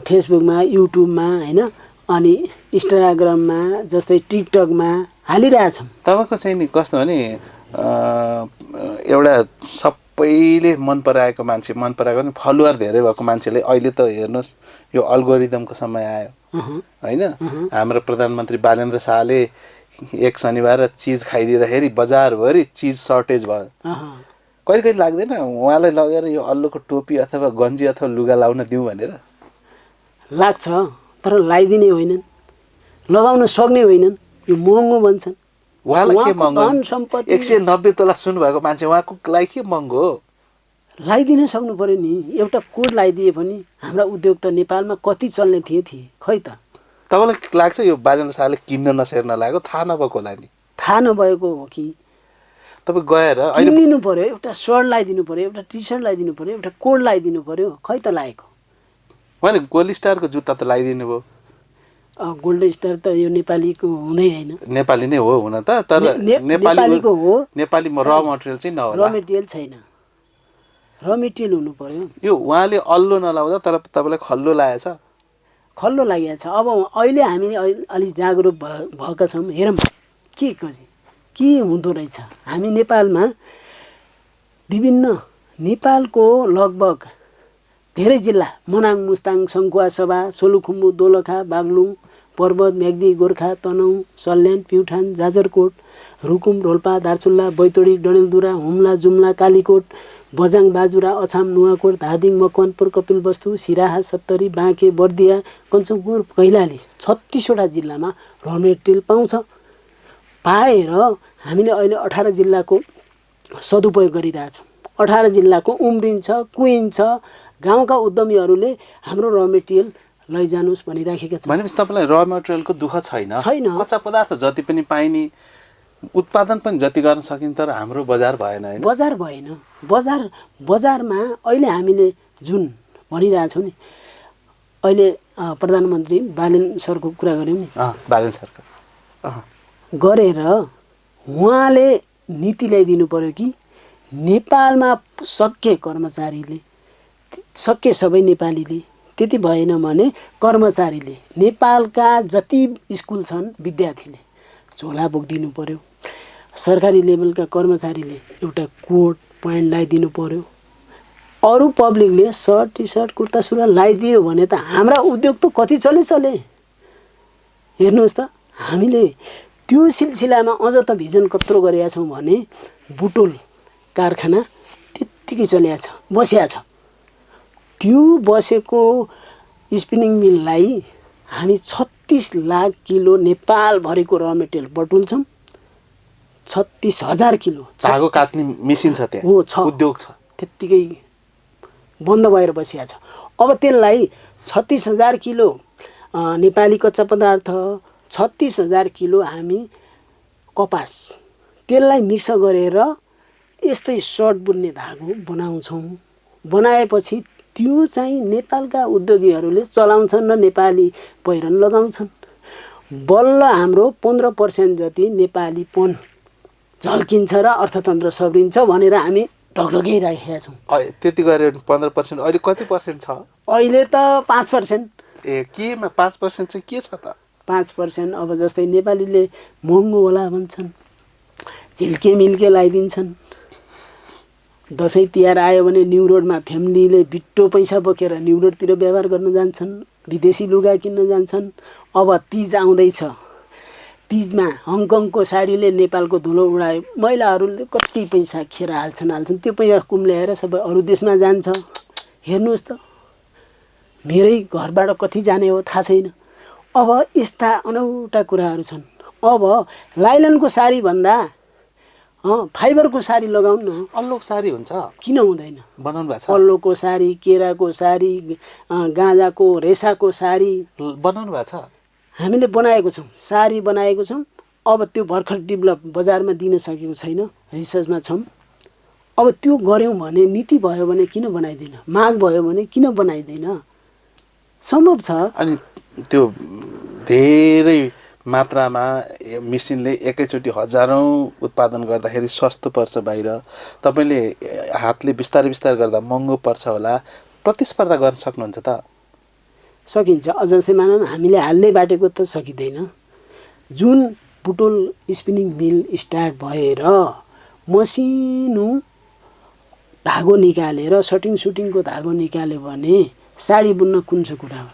फेसबुकमा युट्युबमा हैन अनि इन्स्टाग्राममा जस्तै टिकटकमा हालिरहेछौँ तपाईको चाहिँ नि कस्तो भने एउटा सबैले मन पराएको मान्छे मन पराएको नि फलोअर धेरै भएको मान्छेले अहिले त हेर्नुहोस् यो अल्गोरिदमको समय आयो हैन हाम्रो प्रधानमन्त्री बालेन्द्र शाहले एक शनिबार चिज खाइदिँदाखेरि बजारभरि चिज सर्टेज भयो कहिले कहिले लाग्दैन उहाँलाई लगेर यो अल्लोको टोपी अथवा गन्जी अथवा लुगा लाउन दिउँ भनेर लाग्छ तर लगाइदिने होइनन् लगाउन सक्ने होइनन् यो महँगो भन्छन् उहाँलाई के महँगो धन सम्पत्ति 190 तोला सुन भएको मान्छे उहाँको लागि के महँगो लगाइदिन सक्नु पर्यो नि एउटा कोड लगाइदिए पनि हाम्रा उद्योग त नेपालमा कति चल्ने थिए खै त तपाईँलाई लाग्छ यो बालेन्द्र शाहले किन्न नसेर नलागेको थाहा नभएको होला नि थाहा नभएको हो कि तपाईँ गएर किनिदिनु पर्यो एउटा सर्ट लगाइदिनु पर्यो एउटा टी सर्ट लगाइदिनु पर्यो एउटा कोड लगाइदिनु पर्यो खै त लागेको होइन गोल्ड स्टारको जुत्ता त लगाइदिनु भयो गोल्ड स्टार त यो नेपालीको हुँदै हैन नेपाली नै हो हुन त तर नेपालीको हो नेपालीमा र मटेरियल चाहिँ नहोला र मटेरियल छैन र मटेरियल हुनु पर्यो यो उहाँले अल्लो नलाउँदा तर तपाईलाई खल्लो लागेछ खल्लो लागेको छ अब अहिले हामी अलि जागरुक भएका छौँ हेरौँ के हुँदो रहेछ हामी नेपालमा विभिन्न नेपालको लगभग धेरै जिल्ला मनाङ मुस्ताङ सङ्खुवासभा सोलुखुम्बु दोलखा बागलुङ पर्वत म्याग्दी गोर्खा तनहुँ सल्यान प्युठान जाजरकोट रुकुम रोल्पा दार्चुला बैतडी डडेलधुरा हुम्ला जुम्ला कालीकोट बजाङ बाजुरा अछाम नुवाकोट धादिङ मकवानपुर कपिलवस्तु सिराहा सत्तरी बाँके बर्दिया कञ्चनपुर कैलाली 36वटा जिल्लामा र मेटेरियल पाउँछ पाएर हामीले अहिले 18 जिल्लाको सदुपयोग गरिरहेछौँ 18 जिल्लाको उम्रिन्छ कुहिन्छ गाउँका उद्यमीहरूले हाम्रो र मेटेरियल लैजानुस् भनिराखेका छन् भनेपछि तपाईलाई र मेटेरियलको दुःख छैन कच्चा पदार्थ जति पनि पाइने उत्पादन पनि जति गर्न सकिन्छ तर हाम्रो बजार भएन हैन बजार भएन बजारमा अहिले हामीले जुन भनिरहेछौँ नि अहिले प्रधानमन्त्री बालेन सरको कुरा गर्यौँ नि बालेन सरको गरेर उहाँले नीति ल्याइदिनु पर्यो कि नेपालमा सक्के कर्मचारीले सक्के सबै नेपालीले त्यति भएन भने कर्मचारीले नेपालका जति स्कुल छन् विद्यार्थीले झोला बोकिदिनु पर्यो सरकारी लेभलका कर्मचारीले एउटा कोट प्यान्ट लगाइदिनु पर्यो अरू पब्लिकले सर्ट टी सर्ट कुर्ता सुरुवाल लगाइदियो भने त हाम्रा उद्योग त कति चले हेर्नुहोस् त हामीले त्यो सिलसिलामा अझ त भिजन कत्रो गरेका छौँ भने बुटोल कारखाना त्यत्तिकै चलिया छ, बसिया छ। त्यो बसेको स्पिनिङ मिललाई हामी 36 लाख किलो नेपालभरिको र मेटेरियल बटुल्छौँ। 36,000 किलो धागो काट्ने मेसिन छ त्यहाँ, हो छ, उद्योग छ, त्यत्तिकै बन्द भएर बसिया छ। अब त्यसलाई 36,000 किलो नेपाली कच्चा पदार्थ, 36,000 किलो हामी कपास, त्यसलाई मिक्स गरेर यस्तै सर्ट बुन्ने धागो बनाउँछौँ। बनाएपछि त्यो चाहिँ नेपालका उद्योगीहरूले चलाउँछन् र नेपाली पहिरन लगाउँछन्। बल्ल हाम्रो 15% जति नेपालीपन झल्किन्छ र अर्थतन्त्र सब्रिन्छ भनेर हामी ढकढकाइराखेका छौँ। त्यति गरेर 15%, अहिले कति पर्सेन्ट छ? अहिले त 5%। ए केमा 5% चाहिँ के छ त? 5%। अब जस्तै नेपालीले महँगो होला भन्छन्, झिल्के मिल्के लगाइदिन्छन्। दसैँ तिहार आयो भने न्यु रोडमा फ्यामिलीले बिट्टो पैसा बोकेर न्यु रोडतिर व्यवहार गर्न जान्छन्, विदेशी लुगा किन्न जान्छन्। अब तिज आउँदैछ, तिजमा हङकङको साडीले नेपालको धुलो उडायो, महिलाहरूले कति पैसा खेर हाल्छन्। त्यो पैसा कुम्ल्याएर सबै अरू देशमा जान्छ। हेर्नुहोस् त, मेरै घरबाट कति जाने हो थाहा छैन। अब यस्ता अनौठा कुराहरू छन्। अब लाइलनको साडी भन्दा फाइबरको साडी लगाउनु न। अल्लोको साडी हुन्छ, किन हुँदैन? बनाउनु भएको छ, पल्लोको साडी, केराको साडी, गाँजाको रेसाको साडी बनाउनु भएको छ। हामीले बनाएको छौँ, साडी बनाएको छौँ। अब त्यो भर्खर डेभलप बजारमा दिन सकेको छैन, रिसर्चमा छौँ। अब त्यो गऱ्यौँ भने, नीति भयो भने किन बनाइदैन? माग भयो भने किन बनाइदैन? सम्भव छ। अनि त्यो धेरै मात्रामा मेसिनले एकैचोटि हजारौँ उत्पादन गर्दाखेरि सस्तो पर्छ बाहिर, तपाईँले हातले बिस्तारै बिस्तारै गर्दा महँगो पर्छ होला, प्रतिस्पर्धा गर्न सक्नुहुन्छ त? सकिन्छ। अझै मानौँ हामीले हाल्दै बाटेको त सकिँदैन। जुन बुटोल स्पिनिङ मिल स्टार्ट भएर मसिनो धागो निकालेर सुटिङको धागो निकाल्यो भने साडी बुन्न कुन चाहिँ कुरा हो?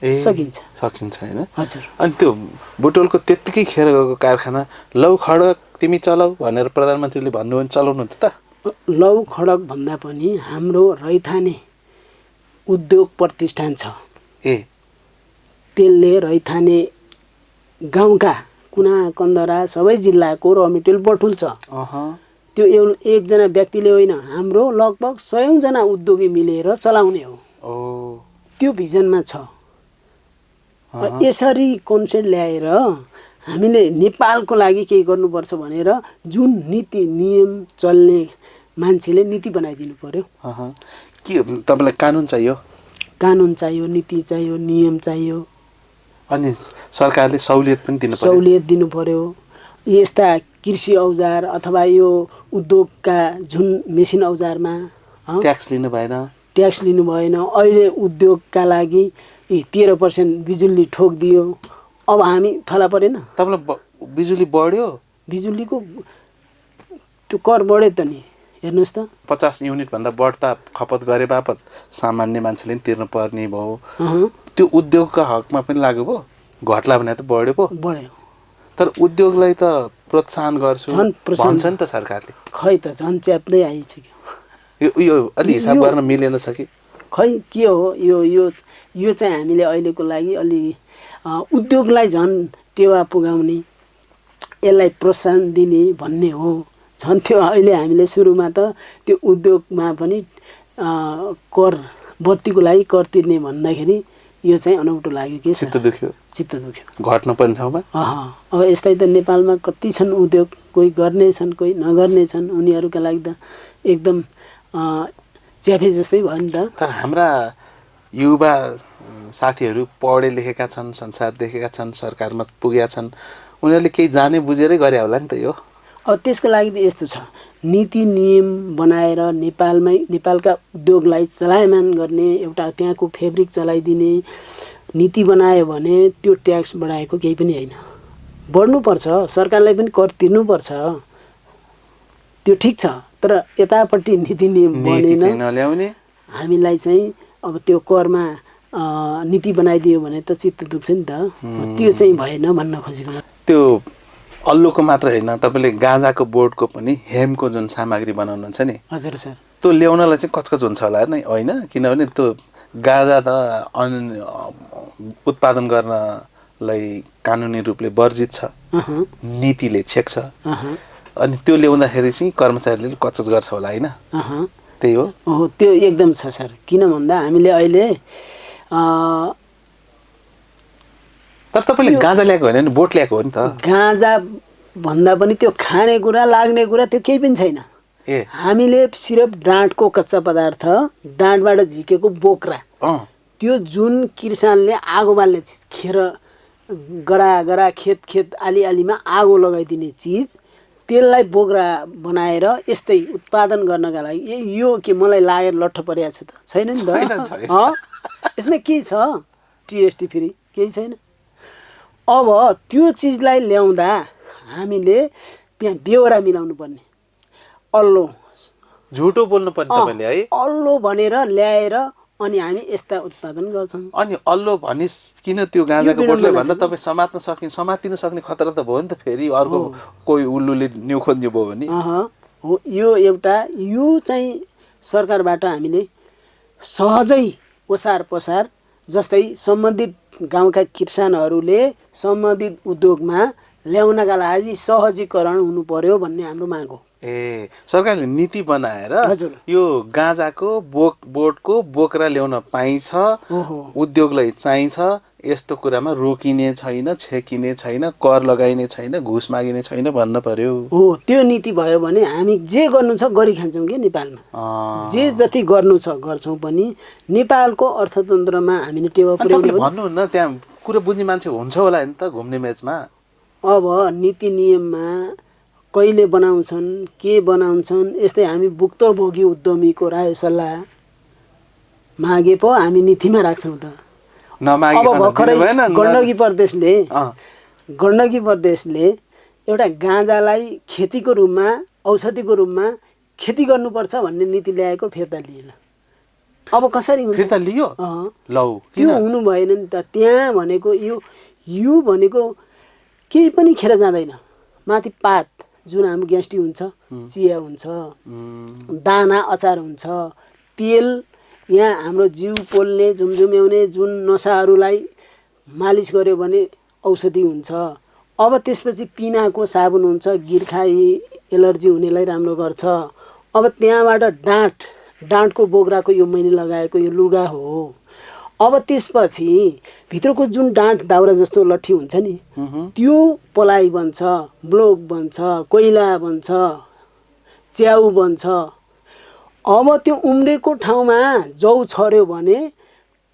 सकिन्छ होइन? हजुर। अनि त्यो बुटोलको त्यत्तिकै खेर गएको कारखाना लौ खडक तिमी चलाऊ भनेर प्रधानमन्त्रीले भन्नुभयो भने चलाउनुहुन्छ त? लौ खडक भन्दा पनि हाम्रो रैथाने उद्योग प्रतिष्ठान छ। त्यसले रैथाने गाउँका कुना कन्दरा सबै जिल्लाको र मेटेरियल बटुल्छ। त्यो एकजना व्यक्तिले होइन, हाम्रो लगभग 100 जना उद्योगी मिलेर चलाउने हो। त्यो भिजनमा छ। यसरी कन्सेप्ट ल्याएर हामीले नेपालको लागि केही गर्नुपर्छ भनेर जुन नीति नियम चल्ने मान्छेले नीति बनाइदिनु पर्यो। के तपाईँलाई कानुन चाहियो? कानुन चाहियो, नीति चाहियो, नियम चाहियो। अनि सरकारले सहुलियत पनि दिनु पर्यो। सहुलियत दिनु पर्यो। यस्ता कृषि औजार अथवा यो उद्योगका जुन मेसिन औजारमा ट्याक्स लिनु भएन। ट्याक्स लिनु भएन। अहिले उद्योगका लागि 13% बिजुली ठोकिदियो। अब हामी थला परेन? तपाईँलाई बिजुली बढ्यो? बिजुलीको त्यो कर बढ्यो त नि, हेर्नुहोस् त। 50 युनिटभन्दा बढ्ता खपत गरे बापत सामान्य मान्छेले पनि तिर्नु पर्ने भयो। त्यो उद्योगका हकमा पनि लाग्यो भयो, घट्ला भने त बढ्यो पो। बढ्यो। तर उद्योगलाई त प्रोत्साहन गर्छु भन्छ नि त सरकारले। खै त झन् च्याप्दै आइसक्यो। यो अलि हिसाब गर्न मिलेन छ कि? खै के हो यो चाहिँ हामीले अहिलेको लागि अलि उद्योगलाई झन् टेवा पुगाउने, यसलाई प्रोत्साहन दिने भन्ने हो। झन् त्यो अहिले हामीले सुरुमा त त्यो उद्योगमा पनि कर बत्तीको लागि कर तिर्ने भन्दाखेरि यो चाहिँ अनौठो लाग्यो के? चित्त दुख्यो। घट्नु पर्ने ठाउँमा अब यस्तै त नेपालमा कति छन् उद्योग, कोही गर्ने छन् कोही नगर्ने छन्। उनीहरूका लागि त एकदम च्याफे जस्तै भयो नि त। तर हाम्रा युवा साथीहरू पढे लेखेका छन्, संसार देखेका छन्, सरकारमा पुगेका छन्, उनीहरूले केही जाने बुझेरै गरे होला नि त यो। अब त्यसको लागि त यस्तो छ, नीति नियम बनाएर नेपालका उद्योगलाई चलायमान गर्ने, एउटा त्यहाँको फेब्रिक चलाइदिने नीति बनायो भने त्यो ट्याक्स बढाएको केही पनि होइन। बढ्नुपर्छ, सरकारलाई पनि कर तिर्नुपर्छ, त्यो ठिक छ। तर यतापट्टि नीति नियम बनेन, नल्याउने हामीलाई चाहिँ अब त्यो करमा नीति बनाइदियो भने त चित्त दुख्छ नि त त्यो चाहिँ भएन भन्न खोजेको त्यो अल्लोको मात्र होइन तपाईँले गाँजाको बोर्डको पनि हेमको जुन सामग्री बनाउनुहुन्छ नि हजुर सर त्यो ल्याउनलाई चाहिँ कचकच हुन्छ होला नै होइन किनभने त्यो गाँजा त उत्पादन गर्नलाई कानुनी रूपले वर्जित छ नीतिले छेक्छ अनि त्यो ल्याउँदाखेरि चाहिँ कर्मचारीले कचकच गर्छ होला होइन त्यही हो त्यो एकदम छ सर किन भन्दा हामीले अहिले तर तपाईँले गाँजा ल्याएको होइन नि बोट ल्याएको हो नि त गाँजा भन्दा पनि त्यो खानेकुरा लाग्ने कुरा त्यो केही पनि छैन हामीले सिर्फ डाँटको कच्चा पदार्थ डाँटबाट झिकेको बोक्रा त्यो जुन किसानले आगो बाल्ने चिज खेर गरा खेत आलीमा आगो लगाइदिने चिज त्यसलाई बोक्रा बनाएर यस्तै उत्पादन गर्नका लागि यो के मलाई लागेर लट्ठ परेको छु त छैन नि त यसमा के छ टिएसटी फ्री केही छैन अब त्यो चिजलाई ल्याउँदा हामीले त्यहाँ बेहोरा मिलाउनु पर्ने अल्लो झुटो बोल्नु पर्ने तपाईँले है अल्लो भनेर ल्याएर अनि हामी यस्ता उत्पादन गर्छौँ अनि अल्लो भनिस् किन त्यो गाँजाको बोटले भन्दा तपाईँ समातिन सक्ने खतरा त भयो नि त फेरि अर्को कोही उल्लुले न्यु खोज्नु भयो भने हो यो एउटा यो चाहिँ सरकारबाट हामीले सहजै ओसार पसार जस्तै सम्बन्धित गाउँका किसानहरूले सम्बन्धित उद्योगमा ल्याउनका लागि सहजीकरण हुनु पर्यो भन्ने हाम्रो माग हो सरकारले नीति बनाएर यो गाँजाको बोटको बोक्रा ल्याउन पाइन्छ उद्योगलाई चाहिन्छ यस्तो कुरामा रोकिने छैन छेकिने छैन कर लगाइने छैन घुस मागिने छैन भन्न पर्यो हो त्यो नीति भयो भने हामी जे गर्नु छ गरिखान्छौँ कि नेपालमा जे जति गर्नु छ गर्छौँ पनि नेपालको अर्थतन्त्रमा हामीले टेवा पुर्याउने भन्नुहुन्न त्यहाँ कुरा बुझ्ने मान्छे हुन्छ होला नि त घुम्ने मेचमा अब नीति नियममा कहिले बनाउँछन् के बनाउँछन् यस्तै हामी भुक्तभोगी उद्यमीको राय सल्लाह मागे पो हामी नीतिमा राख्छौँ त अब भर्खरै गण्डकी प्रदेशले एउटा गाँजालाई खेतीको रूपमा औषधिको रूपमा खेती गर्नुपर्छ भन्ने नीति ल्याएको फिर्ता लिएन अब कसरी फिर्ता लियो त्यो हुनु भएन नि त त्यहाँ भनेको यो भनेको केही पनि खेर जाँदैन माथि पात जुन हाम्रो ग्यास्ट्रिक हुन्छ चिया हुन्छ दाना अचार हुन्छ तेल यहाँ हाम्रो जिउ पोल्ने झुमझुम्याउने जुन नसाहरूलाई मालिस गर्यो भने औषधि हुन्छ अब त्यसपछि पिनाको साबुन हुन्छ गिर्खाई एलर्जी हुनेलाई राम्रो गर्छ अब त्यहाँबाट डाँटको बोक्राको यो मैले लगाएको यो लुगा हो अब त्यसपछि भित्रको जुन डाँट दाउरा जस्तो लट्ठी हुन्छ नि त्यो पलाई बन्छ ब्लोक बन्छ कोइला बन्छ च्याउ बन्छ अब त्यो उम्रेको ठाउँमा जौ छर्यो भने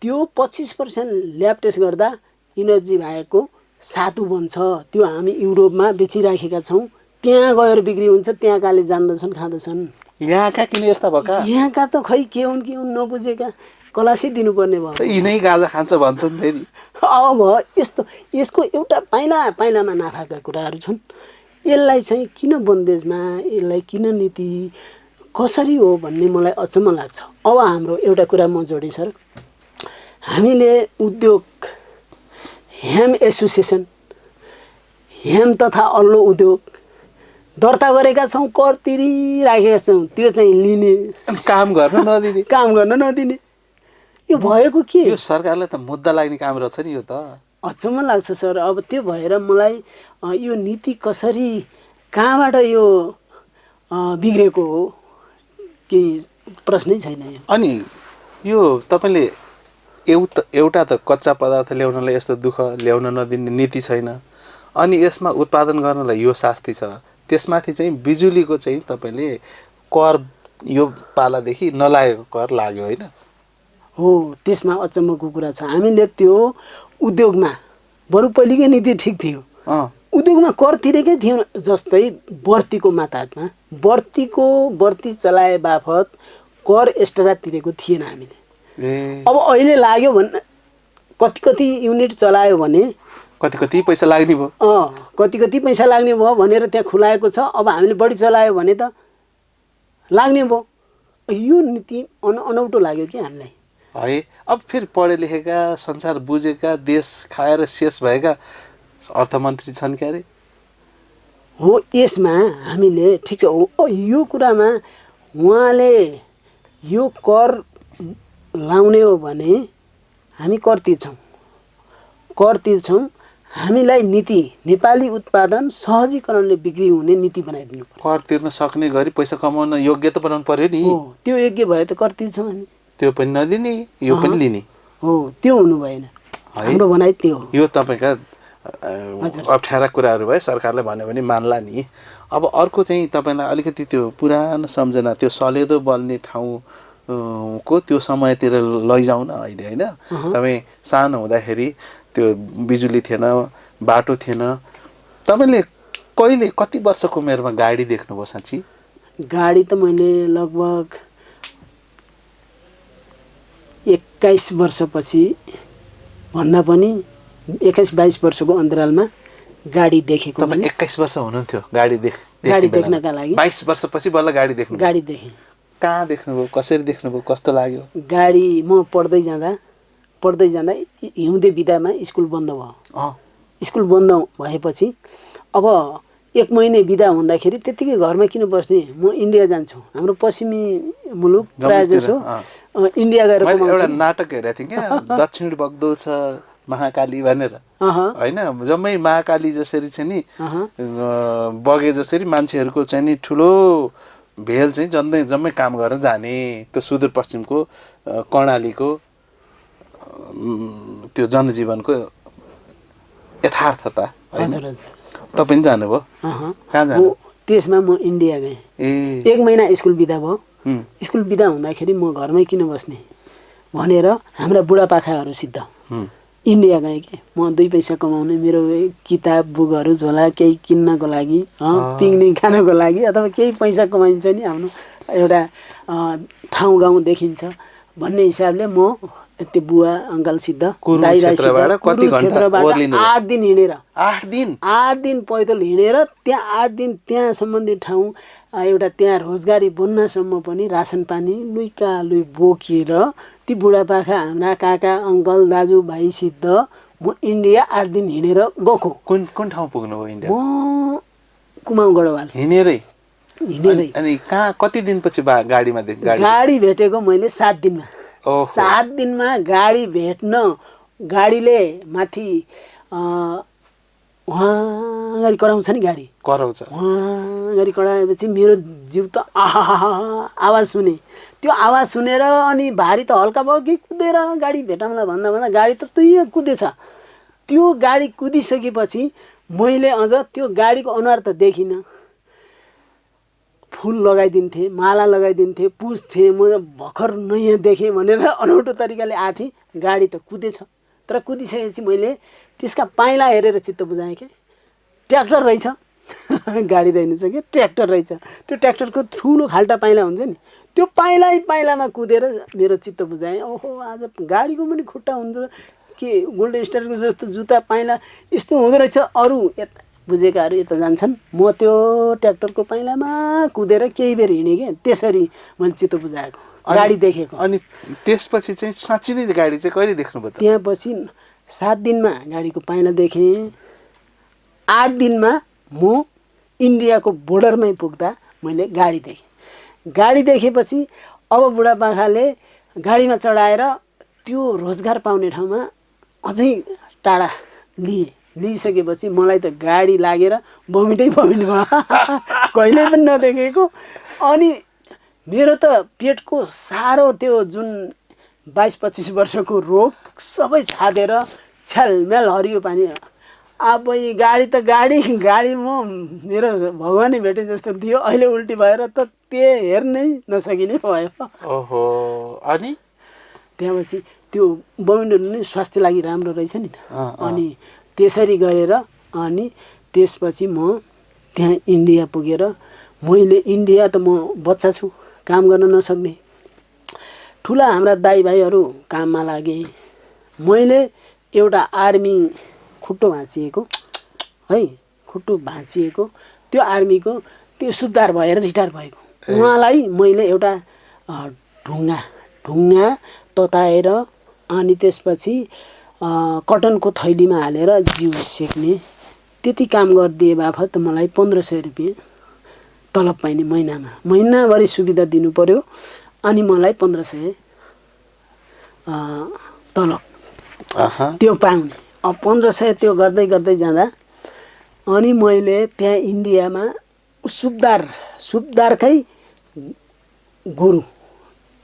त्यो 25% ल्याब टेस्ट गर्दा इनर्जी भएको सातु बन्छ त्यो हामी युरोपमा बेचिराखेका छौँ त्यहाँ गएर बिक्री हुन्छ त्यहाँकाले जान्दछन् खाँदछन् यहाँका किन यस्ता भएका यहाँका त खै के हुन् नबुझेका कलासै दिनुपर्ने भयो यिनै गाजा खान्छ भन्छन् फेरि अब यसको एउटा पाइलामा नाफाका कुराहरू छन् यसलाई चाहिँ किन बन्देजमा यसलाई किन नीति कसरी हो भन्ने मलाई अचम्म लाग्छ अब हाम्रो एउटा कुरा म जोडेँ सर हामीले उद्योग हेम एसोसिएसन हेम तथा अल्लो उद्योग दर्ता गरेका छौँ कर तिरिराखेका छौँ त्यो चाहिँ लिने काम गर्न नदिने यो भएको के यो सरकारलाई त मुद्दा लाग्ने काम रहेछ नि यो त अचम्म लाग्छ सर अब त्यो भएर मलाई यो नीति कसरी कहाँबाट यो बिग्रेको हो केही प्रश्नै छैन यो अनि यो तपाईँले एउटा त कच्चा पदार्थ ल्याउनलाई यस्तो दुःख ल्याउन नदिने नीति छैन अनि यसमा उत्पादन गर्नलाई यो शास्ति छ त्यसमाथि चाहिँ बिजुलीको चाहिँ तपाईँले कर यो पालादेखि नलागेको कर लाग्यो होइन हो त्यसमा अचम्मको कुरा छ हामीले त्यो उद्योगमा बरु पहिलेकै नीति ठिक थियो उद्योगमा कर तिरेकै थियौँ जस्तै बर्तीको माताहतमा बर्ती चलाए बापत कर एक्स्ट्रा तिरेको थिएन हामीले अब अहिले लाग्यो भने कति युनिट चलायो भने कति पैसा लाग्ने भयो कति पैसा लाग्ने भयो भनेर त्यहाँ खुलाएको छ अब हामीले बढी चलायो भने त लाग्ने भयो यो नीति अनौठो लाग्यो कि हामीलाई है। अब फेरि पढे लेखेका संसार बुझेका देश खाएर शेष भएका अर्थमन्त्री छन् क्यारे। हो यसमा हामीले ठिक छ यो कुरामा उहाँले यो कर लाउने हो भने हामी कर तिर्छौँ हामीलाई नीति नेपाली उत्पादन सहजीकरणले बिक्री हुने नीति बनाइदिनु पर्यो। कर तिर्न सक्ने गरी पैसा कमाउन योग्य त बनाउनु पर्यो नि। हो त्यो योग्य भए त कर तिर्छौँ हामी। त्यो पनि नदिने यो पनि लिने हो त्यो हुनु भएन। हाम्रो भनाइ त्यो हो। यो तपाईँका अप्ठ्यारा कुराहरू भए सरकारले भन्यो भने मान्ला नि। अब अर्को चाहिँ तपाईँलाई अलिकति त्यो पुरानो सम्झना त्यो सलेदो बल्ने ठाउँको त्यो समयतिर लैजाउँ न अहिले होइन। तपाईँ सानो हुँदाखेरि त्यो बिजुली थिएन बाटो थिएन तपाईँले कहिले कति वर्षको उमेरमा गाडी देख्नुभयो साँच्ची? गाडी त मैले लगभग 21 वर्षपछि भन्दा पनि 21-22 वर्षको अन्तरालमा गाडी देखेको। तपाईँ 21 वर्ष हुनुहुन्थ्यो गाडी देख्नका लागि। 22 वर्षपछि बल्ल गाडी देख्नु? गाडी देखेँ। कहाँ देख्नुभयो कसरी देख्नुभयो कस्तो लाग्यो? गाडी म पढ्दै जाँदा हिउँदे बिदामा स्कुल बन्द भयो। स्कुल बन्द भएपछि अब 1 महिना बिदा हुँदाखेरि त्यतिकै घरमा किन बस्ने म इन्डिया जान्छु। हाम्रो पश्चिमी मुलुक प्रायः जसो इन्डिया गएर एउटा नाटक हेरेको थिएँ क्या दक्षिण बग्दो छ महाकाली भनेर होइन। जम्मै महाकाली जसरी चाहिँ नि बगे जसरी मान्छेहरूको चाहिँ नि ठुलो भेल चाहिँ जम्मै काम गरेर जाने त्यो सुदूरपश्चिमको कर्णालीको त्यो जनजीवनको यथार्थता। हजुर तपाईँ जानुभयो? कहाँ जानु? त्यसमा म इन्डिया गएँ। 1 महिना स्कुल बिदा भयो। स्कुल बिदा हुँदाखेरि म घरमै किन बस्ने भनेर हाम्रा बुढापाकाहरूसित इन्डिया गएँ कि म 2 पैसा कमाउने मेरो किताब बुकहरू झोला केही किन्नको लागि पिकनिक खानको लागि अथवा केही पैसा कमाइन्छ नि हाम्रो एउटा ठाउँ गाउँ देखिन्छ भन्ने हिसाबले म त्यो बुवा अङ्कलसित कुरुक्षेत्रबाट 8 दिन हिँडेर 8 दिन पैदल हिँडेर त्यहाँ 8 दिन त्यहाँ सम्बन्धित ठाउँ एउटा त्यहाँ रोजगारी बन्नसम्म पनि रासन पानी लुइका लुइ बोकेर ती बुढापाका हाम्रा काका अङ्कल दाजुभाइसित म इन्डिया 8 दिन हिँडेर गएको। कुन ठाउँ पुग्नुभयो इन्डिया? म कुमाउँ गढवाल हिँडेरै। अनि कहाँ कति दिनपछि गाडीमा गाडी भेटेको मैले 7 दिनमा। 7 दिनमा गाडी भेट्न गाडीले माथि वहाँ गरी कराउँछ नि गाडी कराउँछ वहाँ गरी कराएपछि मेरो जिउ त आवाज सुने त्यो आवाज सुनेर अनि भारी त हल्का भयो कि कुदेर गाडी भेटाउँला भन्दा गाडी त तुई कुदेछ। त्यो गाडी कुदिसकेपछि मैले अझ त्यो गाडीको अनुहार त देखिनँ। फुल लगाइदिन्थे माला लगाइदिन्थे पुज्थे म भर्खर नयाँ देखेँ भनेर अनौठो तरिकाले आथेँ। गाडी त कुदेछ तर कुदिसकेपछि मैले त्यसका पाइला हेरेर चित्त बुझाएँ कि ट्र्याक्टर रहेछ गाडी रहेनछ कि ट्र्याक्टर रहेछ। त्यो ट्र्याक्टरको ठुलो खाल्टा पाइला हुन्छ नि त्यो पाइलामा कुदेर मेरो चित्त बुझाएँ। ओहो आज गाडीको पनि खुट्टा हुन्छ के गोल्ड स्टारको जस्तो जुत्ता पाइला यस्तो हुँदो रहेछ। अरू बुझेकाहरू यता जान्छन् म त्यो ट्र्याक्टरको पाइलामा कुदेर केही बेर हिँडेँ कि त्यसरी मैले चित्त बुझाएको गाडी देखेको। अनि त्यसपछि चाहिँ साँच्चै नै गाडी चाहिँ कहिले देख्नुभयो? त्यहाँपछि 7 दिनमा गाडीको पाइला देखेँ। 8 दिनमा म इन्डियाको बोर्डरमै पुग्दा मैले गाडी देखेँ। गाडी देखेपछि अब बुढापाकाले गाडीमा चढाएर त्यो रोजगार पाउने ठाउँमा अझै टाढा लिइसकेपछि मलाई त गाडी लागेर भमिटै भयो कहिल्यै पनि नदेखेको। अनि मेरो त पेटको साह्रो त्यो जुन 22-25 वर्षको रोग सबै छाडेर छ्यालम्याल हरियो पानी। अब गाडी त गाडी म मेरो भगवानै भेटे जस्तो थियो। अहिले उल्टी भएर त त्यो हेर्नै नसकिने भयो। ओहो अनि त्यहाँपछि त्यो बमिटहरू नै स्वास्थ्य लागि राम्रो रहेछ नि त। अनि त्यसरी गरेर अनि त्यसपछि म त्यहाँ इन्डिया पुगेर मैले इन्डिया त म बच्चा छु काम गर्न नसक्ने ठुला हाम्रा दाइभाइहरू काममा लागे। मैले एउटा आर्मी खुट्टो भाँचिएको है खुट्टो भाँचिएको त्यो आर्मीको त्यो सुधार भएर रिटायर भएको उहाँलाई मैले एउटा ढुङ्गा तताएर अनि त्यसपछि कटनको थैलीमा हालेर जिउ सेक्ने त्यति काम गरिदिए बापत मलाई 1500 रुपियाँ तलब पाइने महिनाभरि सुविधा दिनु पर्यो अनि मलाई 1500 तलब त्यो पाउने। अब 1500 त्यो गर्दै गर्दै जाँदा अनि मैले त्यहाँ इन्डियामा सुबदारकै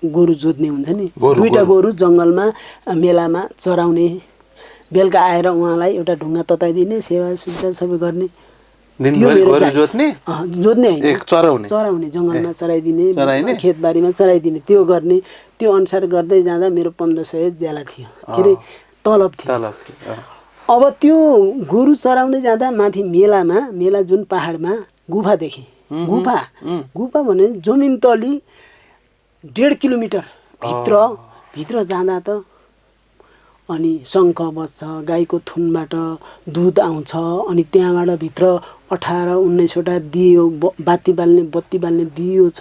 गोरु जोत्ने हुन्छ नि, दुईटा गोरु जङ्गलमा मेलामा चराउने, बेलुका आएर उहाँलाई एउटा ढुङ्गा तताइदिने, सेवा सुविधा सबै गर्ने। जोत्ने होइन, चराउने, जङ्गलमा चराइदिने, खेतबारीमा चराइदिने, त्यो गर्ने। त्यो अनुसार गर्दै जाँदा मेरो 1500 ज्याला थियो, के अरे तलब थियो। अब त्यो गोरु चराउँदै जाँदा माथि मेला जुन पहाडमा गुफा देखेँ। गुफा भने जमिन तली 1.5 किलोमिटर भित्र जाँदा त अनि शङ्ख बज्छ, गाईको थुनबाट दुध आउँछ, अनि त्यहाँबाट भित्र 18-19वटा दियो, बत्ती बाल्ने दियो छ,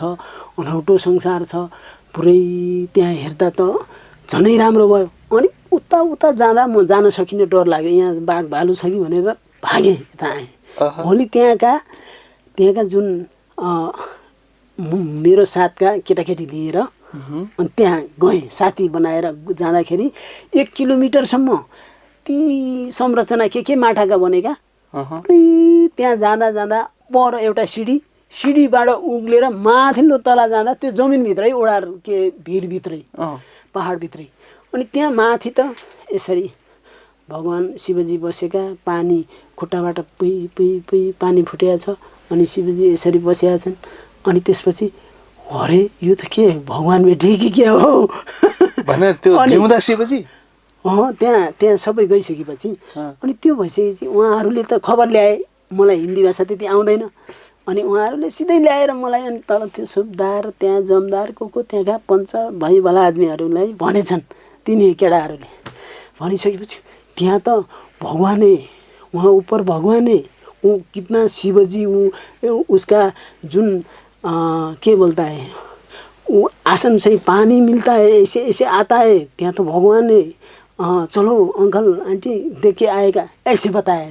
अनौठो संसार छ पुरै। त्यहाँ हेर्दा त झनै राम्रो भयो। अनि उता जाँदा म जान सकिने डर लाग्यो, यहाँ बाघ भालु छ कि भनेर भागेँ, यता आएँ। भोलि त्यहाँका जुन मेरो साथका केटाकेटी लिएर अनि त्यहाँ गएँ, साथी बनाएर जाँदाखेरि 1 किलोमिटरसम्म ती संरचना के माटाका बनेका। त्यहाँ जाँदा पर एउटा सिडीबाट उक्लेर माथिल्लो तला जाँदा त्यो जमिनभित्रै ओडार के भिरभित्रै पहाडभित्रै। अनि त्यहाँ माथि त यसरी भगवान् शिवजी बसेका, पानी खुट्टाबाट पुई पानी फुटेको छ, अनि शिवजी यसरी बसेका छन्। अनि त्यसपछि अरे यो त के भगवान् भेटे कि के हो भने त्यो जिउँदा शिवजी त्यहाँ सबै गइसकेपछि अनि त्यो भइसकेपछि उहाँहरूले त खबर ल्याए, मलाई हिन्दी भाषा त्यति आउँदैन। अनि उहाँहरूले सिधै ल्याएर मलाई अनि तल त्यो सुबदार, त्यहाँ जमदार को त्यहाँका पञ्च भइभला आदमीहरूलाई भनेछन्। तिनी केटाहरूले भनिसकेपछि त्यहाँ त भगवानै, वहाँ ऊपर भगवानै, वो कितना शिवजी, उसका जुन के बोलता है, वो आसन से पानी मिलता है, ऐसे ऐसे आता है, त्यहाँ तो भगवान है, चलो अंकल आंटी देख के आएगा, ऐसे बताया।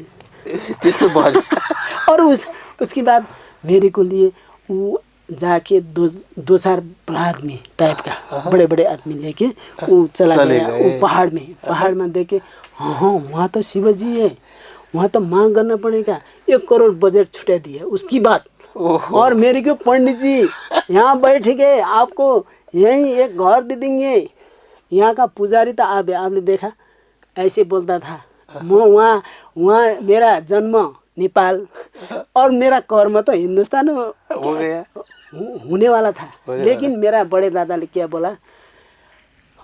और उसके बाद मेरे को लिए वो जाके दो चार बड़ा आदमी टाइप का बड़े बड़े आदमी लेके वो चला गया वो पहाड़ में देखे। हाँ वहाँ तो शिवजी है, वहाँ तो मांग करना पड़ेगा, 1 करोड़ बजट छुटा दिया उसकी बात। और मेरे को पंडित जी यहाँ बैठ के आपको यहीं एक घर दे देंगे, यहाँ का पुजारी तो आपने देखा ऐसे बोलता था। वहाँ मेरा जन्म नेपाल और मेरा कर्म तो हिंदुस्तान में हो गया, होने वाला था। लेकिन मेरा बड़े दादा ने क्या बोला,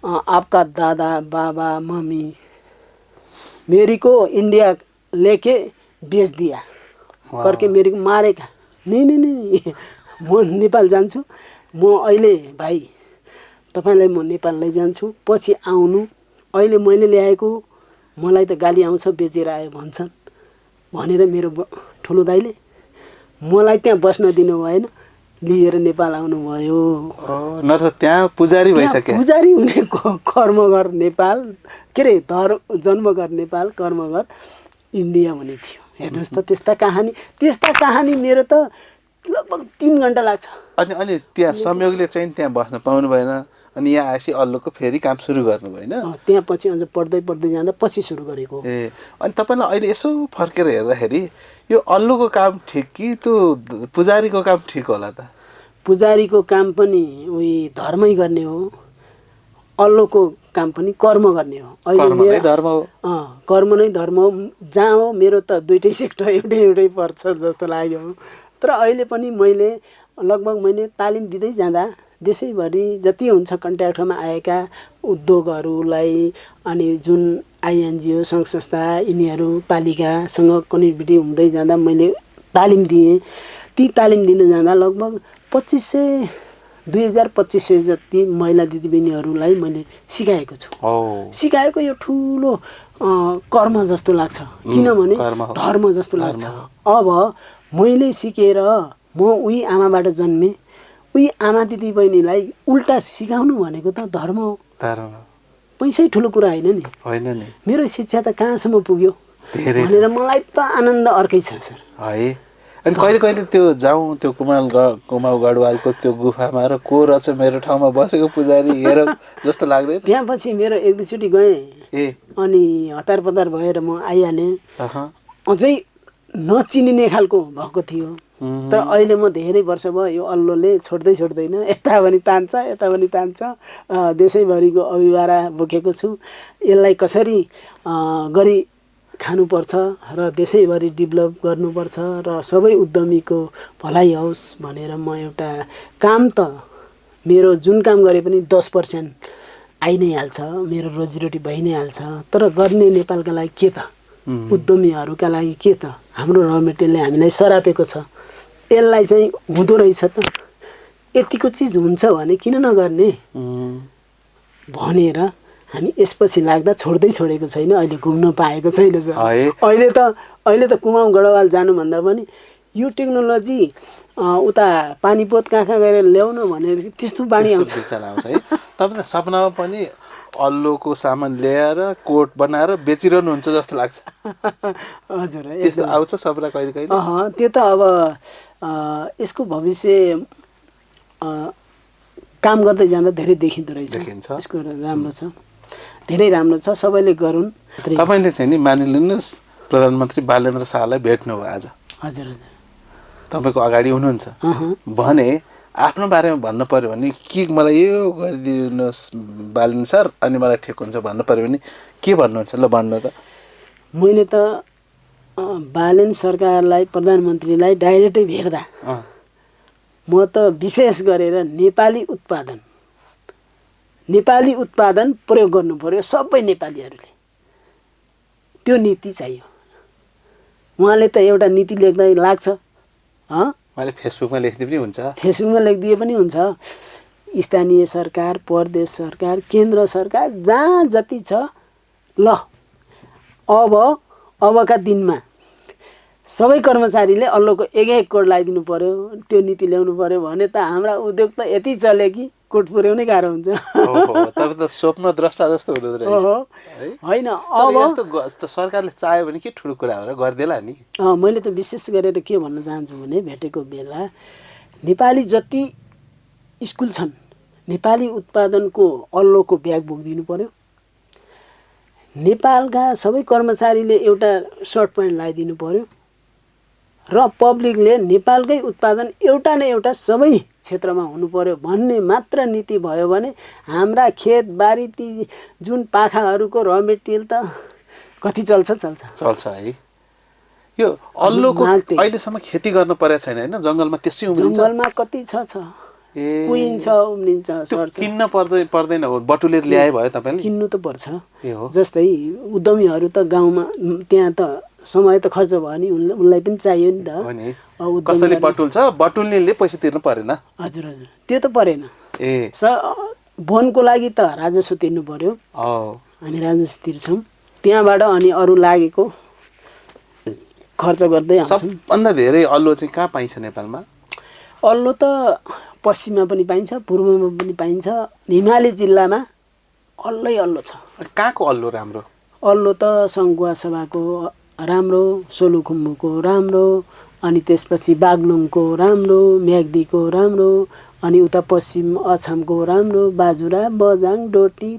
आपका दादा बाबा मम्मी मेरी को इंडिया लेके बेच दिया करके मेरे को मारेगा। नहीं म नेपाल जान्छु, म अहिले भाइ तपाईलाई म नेपाल लैजान्छु, पछि आउनु, अहिले मैले ल्याएको मलाई त गाली आउँछ, बेचेर आयो भन्छन् भनेर मेरो ठुलो दाइले मलाई त्यहाँ बस्न दिनु भएन, लिएर नेपाल आउनु भयो। नत्र त्यहाँ पुजारी भइसके, पुजारी हुने कर्मगर नेपाल, के रे जन्मगर नेपाल, कर्मगर इन्डिया हुने थियो। हेर्नुहोस् त त्यस्ता कहानी मेरो त लगभग 3 घण्टा लाग्छ। अनि त्यहाँ संयोगले चाहिँ त्यहाँ बस्न पाउनु भएन, अनि यहाँ आएपछि अल्लोको फेरि काम सुरु गर्नु भएन। त्यहाँ पछि अझ पढ्दै जाँदा पछि सुरु गरेको। अनि तपाईलाई अहिले यसो फर्केर हेर्दाखेरि यो अल्लोको काम ठिक कि त्यो पुजारीको काम ठिक होला त? पुजारीको काम पनि उही धर्मै गर्ने हो, अल्लोको काम पनि कर्म गर्ने हो। अहिले मेरो धर्म हो, कर्म नै धर्म हो। जहाँ हो मेरो त दुईटै सेक्टर एउटै पर्छ जस्तो लाग्यो। तर अहिले पनि मैले लगभग तालिम दिँदै जाँदा देशैभरि जति हुन्छ कन्ट्र्याक्टरमा आएका उद्योगहरूलाई अनि जुन आइएनजिओ सङ्घ संस्था यिनीहरू पालिकासँग कनेक्टिभिटी हुँदै जाँदा मैले तालिम दिएँ। ती तालिम दिन जाँदा लगभग 2500 जति महिला दिदीबहिनीहरूलाई मैले सिकाएको छु। सिकाएको यो ठुलो कर्म जस्तो लाग्छ, किनभने धर्म जस्तो लाग्छ। अब मैले सिकेर म उही आमाबाट जन्मेँ, उही आमा दिदीबहिनीलाई उल्टा सिकाउनु भनेको त धर्म हो। पैसै ठुलो कुरा होइन नि। होइन नि मेरो शिक्षा त कहाँसम्म पुग्यो धेरै भनेर मलाई त आनन्द अर्कै छ सर। है। अनि कहिले कहिले त्यो जाउँ त्यो कुमाउ गढवालको त्यो गुफामा र को रहेछ मेरो ठाउँमा बसेको पुजारी हेरौँ जस्तो लाग्दैन? त्यहाँ पछि मेरो एक दुईचोटि गएँ अनि हतार पतार भएर म आइहालेँ। अझै नचिनिने खालको भएको थियो। तर अहिले म धेरै वर्ष भयो यो अल्लोले छोड्दैन, यता पनि तान्छ यता पनि तान्छ। देशैभरिको अभिभारा बोकेको छु। यसलाई कसरी गरी खानुपर्छ र देशैभरि डेभलप गर्नुपर्छ र सबै उद्यमीको भलाइ होस् भनेर म एउटा काम त मेरो जुन काम गरे पनि 10% आइ नै हाल्छ, मेरो रोजीरोटी भइ नै हाल्छ। तर गर्ने नेपालका लागि के त, उद्यमीहरूका लागि के त, हाम्रो र मेटेरियलले हामीलाई सरापेको छ, यसलाई चाहिँ हुँदो रहेछ त, यतिको चिज हुन्छ भने किन नगर्ने भनेर हामी यसपछि लाग्दा छोडेको छैन। अहिले घुम्न पाएको छैन सर। अहिले त कुमाउ गढवाल जानुभन्दा पनि यो टेक्नोलोजी उता पानीपोत कहाँ गएर ल्याउनु भनेर त्यस्तो बानी आउँछ है। तपाईँ त सपनामा पनि अल्लोको सामान ल्याएर कोट बनाएर बेचिरहनुहुन्छ जस्तो लाग्छ। हजुर त्यस्तो आउँछ सपना कहिले कहिले? त्यो त अब यसको भविष्य काम गर्दै जाँदा धेरै देखिँदो रहेछ। यसको राम्रो छ, धेरै राम्रो छ, सबैले गरून्। तपाईँले चाहिँ नि मानिलिनुहोस् प्रधानमन्त्री बालेन्द्र शाहलाई भेट्नुभयो आज। हजुर तपाईँको अगाडि हुनुहुन्छ भने आफ्नो बारेमा भन्नु पर्यो भने के मलाई यो गरिदिनुहोस् बालेन्द्र सर अनि मलाई ठिक हुन्छ भन्नु पर्यो भने के भन्नुहुन्छ? ल भन्नु त। मैले त बालेन्द्र सरकारलाई, प्रधानमन्त्रीलाई डाइरेक्टै भेट्दा म त विशेष गरेर नेपाली उत्पादन प्रयोग गर्नु पर्यो सबै नेपालीहरूले, त्यो नीति चाहियो। उहाँले त एउटा नीति लेख्दा लाग्छ, उहाँले फेसबुकमा लेख्दिए पनि हुन्छ, फेसबुकमा लेखिदिए पनि हुन्छ। स्थानीय सरकार, प्रदेश सरकार, केन्द्र सरकार जहाँ जति छ, ल अबका दिनमा सबै कर्मचारीले अल्लोको एक कोड लगाइदिनु पर्यो, त्यो नीति ल्याउनु पर्यो भने त हाम्रा उद्योग त यति चल्यो कि कोट पुर्याउनै गाह्रो हुन्छ। तपाईँ त स्वप्न द्रष्टा जस्तो हुनुहुँदो रहेछ होइन। अब सरकारले चाह्यो भने के ठुलो कुरा हो र गरिदेला नि। मैले त विशेष गरेर के भन्न चाहन्छु भने भेटेको बेला नेपाली जति स्कुल छन् नेपाली उत्पादनको अल्लोको ब्याग बोकिदिनु पर्यो। नेपालका सबै कर्मचारीले एउटा सर्ट प्यान्ट लगाइदिनु पर्यो र पब्लिकले नेपालकै उत्पादन एउटा न एउटा सबै क्षेत्रमा हुनु पर्यो भन्ने मात्र नीति भयो भने हाम्रा खेतबारी ती जुन पाखाहरूको र मेटेरियल त कति चल्छ है। यो अल्लोको अहिलेसम्म खेती गर्न परेको छैन होइन? जङ्गलमा त्यसै उम्रिन्छ। जङ्गलमा कति छ कुहिन्छ, उम्रिन्छ, सर्छ। किन्न पर्दैन हो, बटुलेर ल्याए भयो तपाईँले? किन्नु त पर्छ। जस्तै उद्यमीहरू त गाउँमा त्यहाँ त समय त खर्च भयो नि, उनलाई पनि चाहियो नि त। कसैले बटुल्छ, बटुल्नेले पैसा तिर्नु परेन? हजुर त्यो त परेन। वनको लागि त राजस्व तिर्नु पर्यो, हामी राजस्व तिर्छौँ त्यहाँबाट, अनि अरू लागेको खर्च गर्दै आउँछौँ। सबभन्दा धेरै अल्लो चाहिँ कहाँ पाइन्छ नेपालमा? अल्लो त पश्चिममा पनि पाइन्छ, पूर्वमा पनि पाइन्छ। हिमाली जिल्लामा अल्लो छ। कहाँको अल्लो राम्रो? अल्लो त सङ्घुवा सभाको राम्रो, सोलुखुम्बुको राम्रो, अनि त्यसपछि बागलुङको राम्रो, म्याग्दीको राम्रो, अनि उता पश्चिम अछामको राम्रो, बाजुरा, बझाङ, डोटी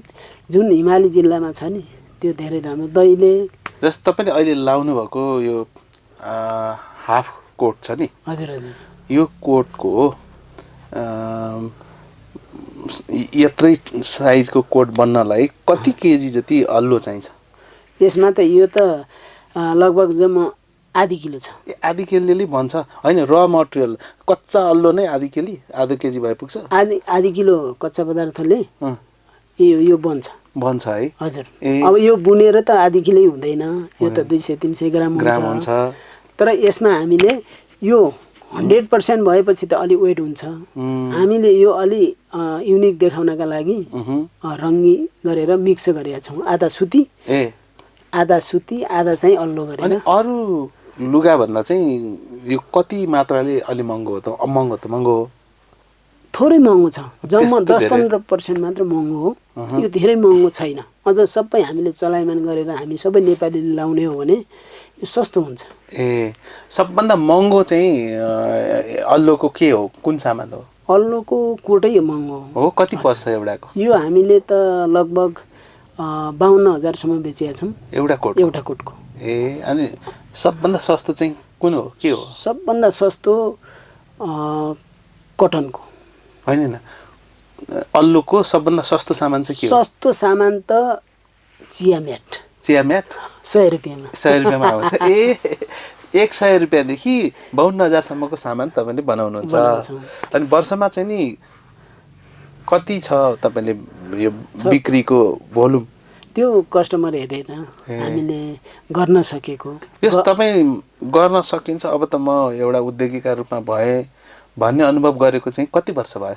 जुन हिमाली जिल्लामा छ नि त्यो धेरै राम्रो। दैले जस्तो तपाईँले अहिले लाउनु भएको यो हाफ कोट छ नि? हजुर यो कोटको यत्रै साइजको कोट बन्नलाई कति केजी जति अल्लो चाहिन्छ? यसमा त यो त लगभग जम्मा आधी किलो छ। आधी किलोले भन्छ होइन? र मटेरियल कच्चा अल्लो नै आधी केजी भए पुग्छ? आधी किलो कच्चा पदार्थले यो बन्छ है? हजुर। अब यो बुनेर त आधी किलो हुँदैन, यो त 200-300 ग्राम हुन्छ। तर यसमा हामीले यो 100% भएपछि त अलि वेट हुन्छ। हामीले यो अलि युनिक देखाउनका लागि रङ्गी गरेर मिक्स गरेका छौँ। आधा सुती आधा चाहिँ अल्लो गरेर। अरू लुगा भन्दा चाहिँ यो कति मात्राले अलि महँगो हो त? महँगो हो थोरै महँगो छ, जम्मा त्यस्तो धेरै? 10-15% मात्र महँगो हो। यो धेरै महँगो छैन। अझ सबै हामीले चलायमान गरेर हामी सबै नेपालीले लाउने हो भने यो सस्तो हुन्छ। ए सबभन्दा महँगो चाहिँ अल्लोको के हो, कुन सामान हो? अल्लोको कोटै महँगो हो कति पर्छ एउटाको? यो हामीले त लगभग 52,000 सम्म बेचेका छौँ एउटा कोट? एउटा कोटको। ए अनि सबभन्दा सस्तो चाहिँ कुन हो, के हो? सबभन्दा सस्तो कटनको। होइन अल्लोको सबभन्दा सस्तो सामान चाहिँ के हो? सस्तो सामान त चिया म्याट। चिया म्याट 100 रुपियाँमा। 100 रुपियाँमा आउँछ। ए 100 रुपियाँदेखि 52,000सम्मको सामान तपाईँले बनाउनुहुन्छ। अनि वर्षमा चाहिँ नि कति छ तपाईँले यो बिक्रीको भोल्युम? त्यो कस्टमर हेरेर हामीले गर्न सकेको। यस तपाईँ गर्न सकिन्छ अब त म एउटा उद्योगीका रूपमा भए भन्ने अनुभव गरेको चाहिँ कति वर्ष भयो?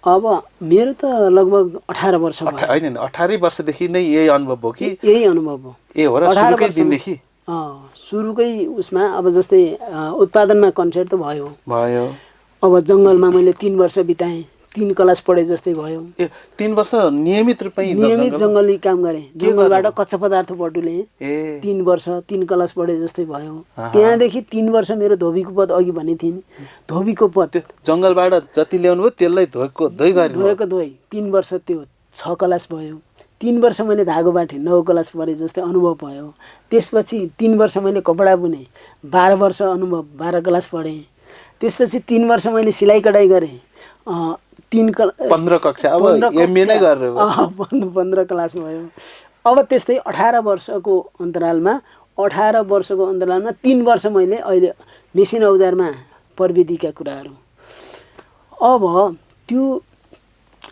अब मेरो त लगभग 18 वर्ष भयो। होइन 18 वर्षदेखि नै यही अनुभव हो कि? यही अनुभव हो। ए हो र, सुरुकै दिनदेखि? सुरुकै उसमा अब जस्तै उत्पादनमा कन्सेप्ट त भयो। अब जङ्गलमा मैले 3 वर्ष बिताएँ, 3 क्लास पढे जस्तै भयो। ए 3 वर्ष नियमित रूपमा जङ्गली काम गरेँ, जङ्गलबाट कच्चा पदार्थ बटुलेँ। 3 वर्ष 3 क्लास पढे जस्तै भयो। त्यहाँदेखि 3 वर्ष मेरो धोबीको पद अघि भने थिएँ, धोबीको पद जङ्गलबाट जति ल्याउनु भयो त्यसलाई धोई 3 वर्ष त्यो 6 क्लास भयो। 3 वर्ष मैले धागो बाटेँ, 9 क्लास पढे जस्तै अनुभव भयो। त्यसपछि 3 वर्ष मैले कपडा बुनेँ, 12 वर्ष अनुभव, 12 क्लास पढेँ। त्यसपछि 3 वर्ष मैले सिलाइ कटाइ गरेँ, 15 कक्षा। अब एमए नै गरेर 15 क्लास भयो। अब त्यस्तै 18 वर्षको अन्तरालमा 3 वर्ष मैले अहिले मेसिन औजारमा प्रविधिका कुराहरू। अब त्यो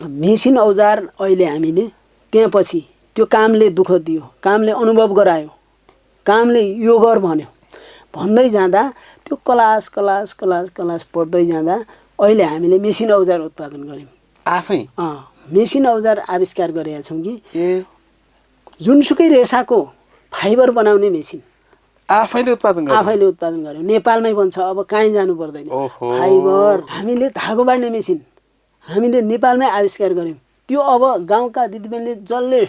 मेसिन औजार अहिले हामीले त्यहाँ पछि त्यो कामले दुःख दियो, कामले अनुभव गरायो, कामले यो गर भन्यो। भन्दै जाँदा त्यो क्लास पढ्दै जाँदा अहिले हामीले मेसिन औजार उत्पादन गऱ्यौँ आफै। मेसिन औजार आविष्कार गरेका छौँ कि जुनसुकै रेसाको फाइबर बनाउने मेसिन आफैले उत्पादन गऱ्यौँ। नेपालमै बन्छ, अब कहीँ जानु पर्दैन। फाइबर हामीले धागो बाँड्ने मेसिन हामीले नेपालमै आविष्कार गऱ्यौँ। त्यो अब गाउँका दिदीबहिनीले जसले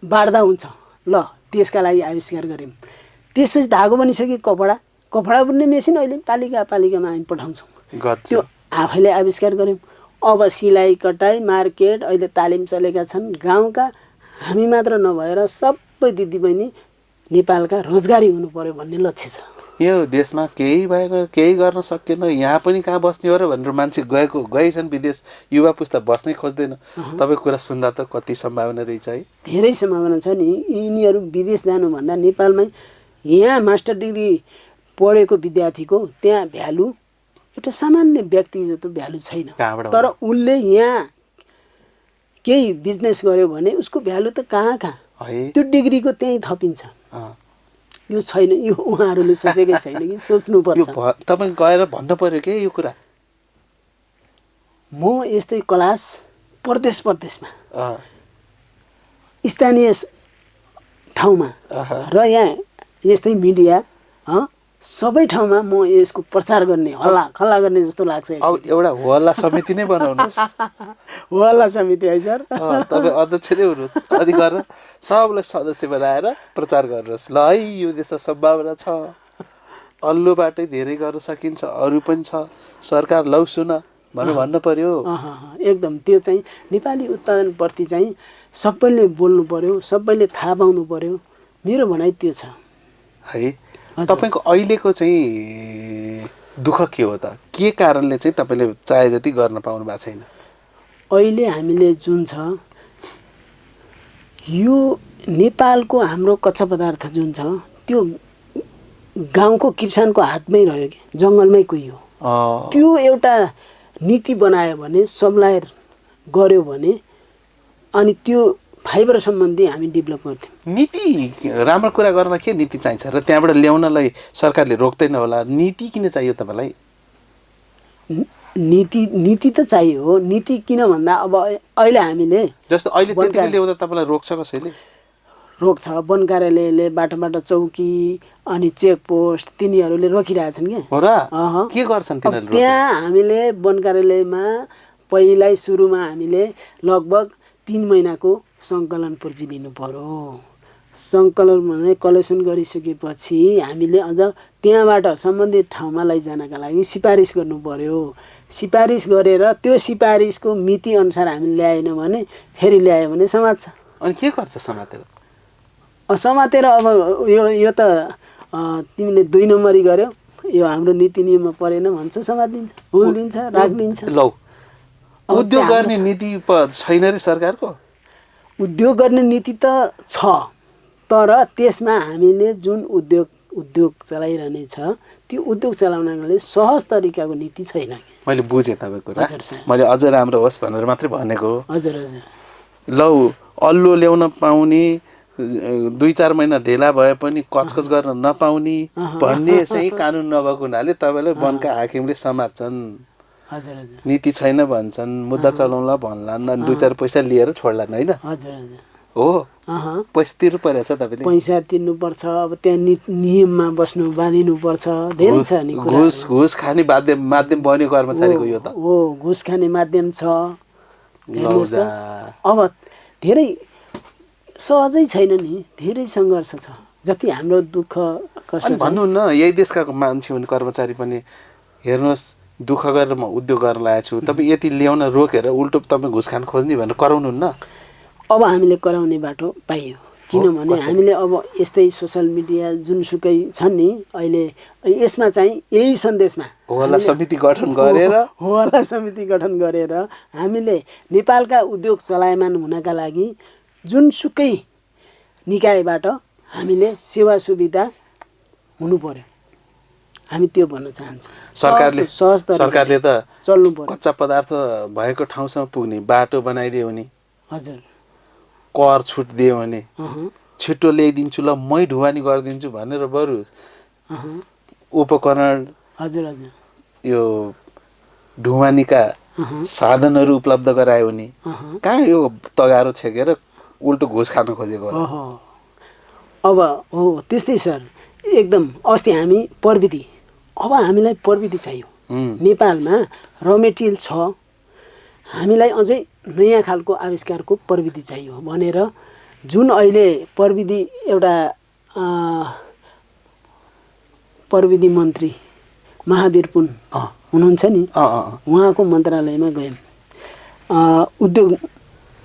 बाँड्दा हुन्छ ल त्यसका लागि आविष्कार गऱ्यौँ। त्यसपछि धागो बनिसके कपडा बुन्ने मेसिन अहिले पालिकामा हामी पठाउँछौँ, त्यो आफैले आविष्कार गऱ्यौँ। अब सिलाइ कटाइ मार्केट अहिले तालिम चलेका छन्। गाउँका हामी मात्र नभएर सबै दिदीबहिनी नेपालका रोजगारी हुनु पर्यो भन्ने लक्ष्य छ। यो देशमा केही भएन, केही गर्न सकेन, यहाँ पनि कहाँ बस्ने हो र भनेर मान्छे गएछन् विदेश, युवा पुस्ता बस्नै खोज्दैन। तपाईँको कुरा सुन्दा त कति सम्भावना रहेछ है? धेरै सम्भावना छ नि। यिनीहरू विदेश जानुभन्दा नेपालमै यहाँ मास्टर डिग्री पढेको विद्यार्थीको त्यहाँ भ्यालु एउटा सामान्य व्यक्ति जस्तो भ्यालु छैन। तर उनले यहाँ केही बिजनेस गर्यो भने उसको भ्यालु त कहाँ त्यो डिग्रीको त्यहीँ थपिन्छ। यो छैन, यो उहाँहरूले सोचेकै छैन कि सोच्नुपर्छ। तपाईँ गएर भन्नु पर्यो के यो कुरा? म यस्तै क्लास प्रदेशमा स्थानीय ठाउँमा र यहाँ यस्तै मिडिया सबै ठाउँमा म यसको प्रचार गर्ने हल्ला गर्ने जस्तो लाग्छ। अब एउटा हल्ला समिति नै बनाउनुहोस्। हल्ला समिति है सर? तपाईँ अध्यक्ष नै हुनुहोस् अनि गएर सबलाई सदस्य बनाएर प्रचार गर्नुहोस्। ल है यो देशमा सम्भावना छ, अल्लोबाटै धेरै गर्न सकिन्छ, अरू पनि छ, सरकार लौ सुन भन्नु पर्यो। एकदम त्यो चाहिँ नेपाली उत्पादनप्रति चाहिँ सबैले बोल्नु पर्यो, सबैले थाहा पाउनु पर्यो। मेरो भनाइ त्यो छ है। तपाईँको अहिलेको चाहिँ दुःख के हो त? के कारणले चाहिँ तपाईँले चाहे जति गर्न पाउनु भएको छैन? अहिले हामीले जुन छ यो नेपालको हाम्रो कच्चा पदार्थ जुन छ त्यो गाउँको किसानको हातमै रह्यो कि जङ्गलमै कुहियो। त्यो एउटा नीति बनायो भने, सप्लायर गर्यो भने अनि त्यो फाइबर सम्बन्धी हामी डेभलप गर्थ्यौँ। नीति राम्रो कुरा गर्न के नीति चाहिन्छ र त्यहाँबाट ल्याउनलाई सरकारले रोक्दैन होला? नीति किन चाहियो तपाईँलाई? नीति त चाहियो। नीति किन भन्दा अब अहिले हामीले जस्तो अहिले त्यतिकै ल्याउँदा तपाईँलाई रोक्छ कसैले? रोक्छ। वन कार्यालयले बाटो चौकी अनि चेकपोस्ट तिनीहरूले रोकिरहेछन् क्या। हो र अहँ। के गर्छन् अब तिनीहरूले? त्यहाँ हामीले वन कार्यालयमा पहिल्यै सुरुमा हामीले लगभग 3 महिनाको सङ्कलन पुर्जी लिनु पर्यो। सङ्कलन भने कलेक्सन गरिसकेपछि हामीले अझ त्यहाँबाट सम्बन्धित ठाउँमा लैजानका लागि सिफारिस गर्नु पर्यो। सिफारिस गरेर त्यो सिफारिसको मिति अनुसार हामीले ल्याएनौँ भने फेरि ल्यायो भने समात्छ। अनि के गर्छ समातेर? समातेर अब यो त तिमीले 2 नम्बरी गर्यो, यो हाम्रो नीति नियममा परेन भन्छ, समातिदिन्छ, हुल्दिन्छ, राखिदिन्छ। लौ उद्योग गर्ने नीति छैन रे सरकारको? उद्योग गर्ने नीति त छ, तर त्यसमा हामीले जुन उद्योग चलाइरहने छ त्यो उद्योग चलाउनले सहज तरिकाको नीति छैन। मैले बुझेँ तपाईँको कुरा। हजुर सर। मैले अझ राम्रो होस् भनेर मात्रै भनेको हो। हजुर हजुर। लौ अल्लो ल्याउन पाउने, 2-4 महिना ढिला भए पनि कचकच गर्न नपाउने भन्ने चाहिँ कानुन नभएको हुनाले तपाईँलाई वनका हाकिमले समात्छन्। हजुर हजुर। नीति छैन भन्छन्, मुद्दा चलाउला भन्लान्, अनि 2-4 पैसा लिएर छोड्लान् होइन? हजुर हजुर। हो पैसा तिर्नु परेछ तपाईँले? पैसा तिर्नुपर्छ। अब त्यहाँ नियममा बस्नु बाँधिनुपर्छ, धेरै छ नि कुरा। घुस खाने माध्यम बन्यो कर्मचारीको यो त। हो, घुस खाने माध्यम छ। हेर्नुहोस् त, अब धेरै सहजै छैन नि, धेरै सङ्घर्ष छ। जति हाम्रो दुःख कष्ट छ भन्नु न, यही देशका मान्छे हुन् कर्मचारी पनि। हेर्नुहोस्, दुःख गरेर म उद्योग गर्न लागेको छु, तपाईँ यति ल्याउन रोकेर उल्टो तपाईँ घुस खान खोज्ने भनेर कराउनु न। अब हामीले कराउने बाटो पाइयो, किनभने हामीले अब यस्तै सोसल मिडिया जुनसुकै छन् नि अहिले, यसमा चाहिँ यही सन्देशमा होला समिति गठन गरेर हामीले नेपालका उद्योग चलायमान हुनका लागि जुनसुकै निकायबाट हामीले सेवा सुविधा हुनु पर्यो, हामी त्यो भन्न चाहन्छौँ। सरकारले त चल्नु पर्यो। कच्चा पदार्थ भएको ठाउँसम्म पुग्ने बाटो बनाइदियो भने, हजुर, कर छुट दियो भने, छिटो ल्याइदिन्छु, ल मै ढुवानी गरिदिन्छु भनेर बरु उपकरण, हजुर हजुर, यो ढुवानीका साधनहरू उपलब्ध गरायो भने कहाँ यो तगारो छेकेर उल्टो घुस खान खोजेको होला। अब हो त्यस्तै सर, एकदम। अस्ति हामी प्रविधि, अब हामीलाई प्रविधि चाहियो। नेपालमा र मेटेरियल छ, हामीलाई अझै नयाँ खालको आविष्कारको प्रविधि चाहियो भनेर जुन अहिले प्रविधि एउटा प्रविधि मन्त्री महावीर पुन हुनुहुन्छ नि, उहाँको मन्त्रालयमा गयौँ।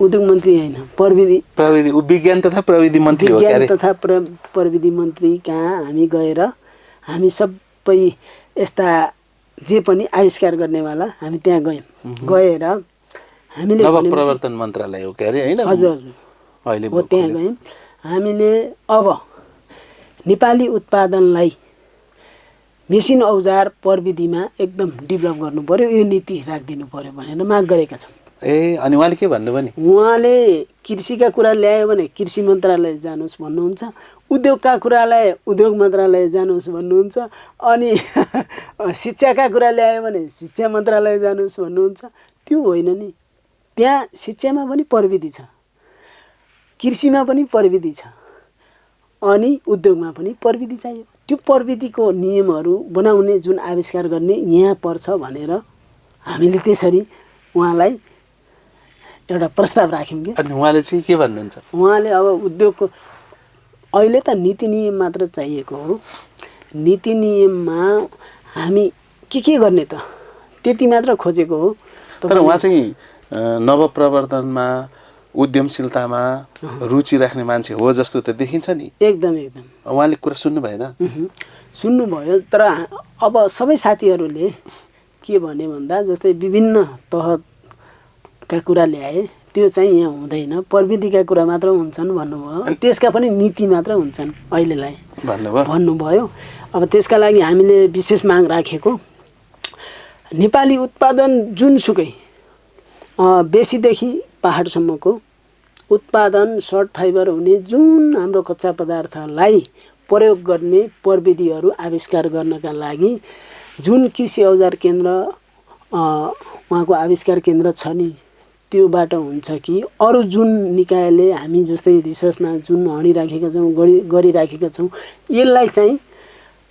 उद्योग मन्त्री होइन, विज्ञान तथा प्रविधि मन्त्री हो। विज्ञान तथा प्रविधि मन्त्री कहाँ हामी गएर हामी सबै यस्ता जे पनि आविष्कार गर्नेवाला हामी त्यहाँ गएर हामीले प्रवर्तन मन्त्रालय हो के अरे होइन? हजुर हजुर, अहिले हो त्यहाँ गयौँ हामीले। अब नेपाली उत्पादनलाई मेसिन औजार प्रविधिमा एकदम डेभलप गर्नु पर्यो, यो नीति राखिदिनु पर्यो भनेर माग गरेका छौँ। अनि उहाँले के भन्नुभयो नि? उहाँले कृषिका कुरा ल्यायो भने कृषि मन्त्रालय जानुहोस् भन्नुहुन्छ, उद्योगका कुरालाई उद्योग मन्त्रालय जानुहोस् भन्नुहुन्छ, अनि शिक्षाका कुरा ल्यायो भने शिक्षा मन्त्रालय जानुहोस् भन्नुहुन्छ। त्यो होइन नि, त्यहाँ शिक्षामा पनि प्रविधि छ, कृषिमा पनि प्रविधि छ, अनि उद्योगमा पनि प्रविधि चाहियो। त्यो प्रविधिको नियमहरू बनाउने, जुन आविष्कार गर्ने यहाँ पर्छ भनेर हामीले त्यसरी उहाँलाई एउटा प्रस्ताव राख्यौँ कि। अनि उहाँले चाहिँ के भन्नुहुन्छ? उहाँले अब उद्योगको अहिले त नीति नियम मात्र चाहिएको हो, नीति नियममा हामी के गर्ने त त्यति मात्र खोजेको हो। तर उहाँ चाहिँ नवप्रवर्तनमा, उद्यमशीलतामा रुचि राख्ने मान्छे हो जस्तो त देखिन्छ नि। एकदम एकदम। उहाँले कुरा सुन्नु भएन? सुन्नुभयो, तर अब सबै साथीहरूले के भने भन्दा जस्तै विभिन्न तहका कुरा ल्याए, त्यो चाहिँ यहाँ हुँदैन, प्रविधिका कुरा मात्र हुन्छन् भन्नुभयो। त्यसका पनि नीति मात्र हुन्छन् अहिलेलाई भन्नुभयो। अब त्यसका लागि हामीले विशेष माग राखेको, नेपाली उत्पादन जुनसुकै बेसीदेखि पहाडसम्मको उत्पादन सर्ट फाइबर हुने जुन हाम्रो कच्चा पदार्थलाई प्रयोग गर्ने प्रविधिहरू आविष्कार गर्नका लागि जुन कृषि औजार केन्द्र उहाँको आविष्कार केन्द्र छ नि, त्योबाट हुन्छ कि अरू जुन निकायले हामी जस्तै रिसर्चमा जुन हडिराखेका छौँ गरिराखेका छौँ यसलाई चाहिँ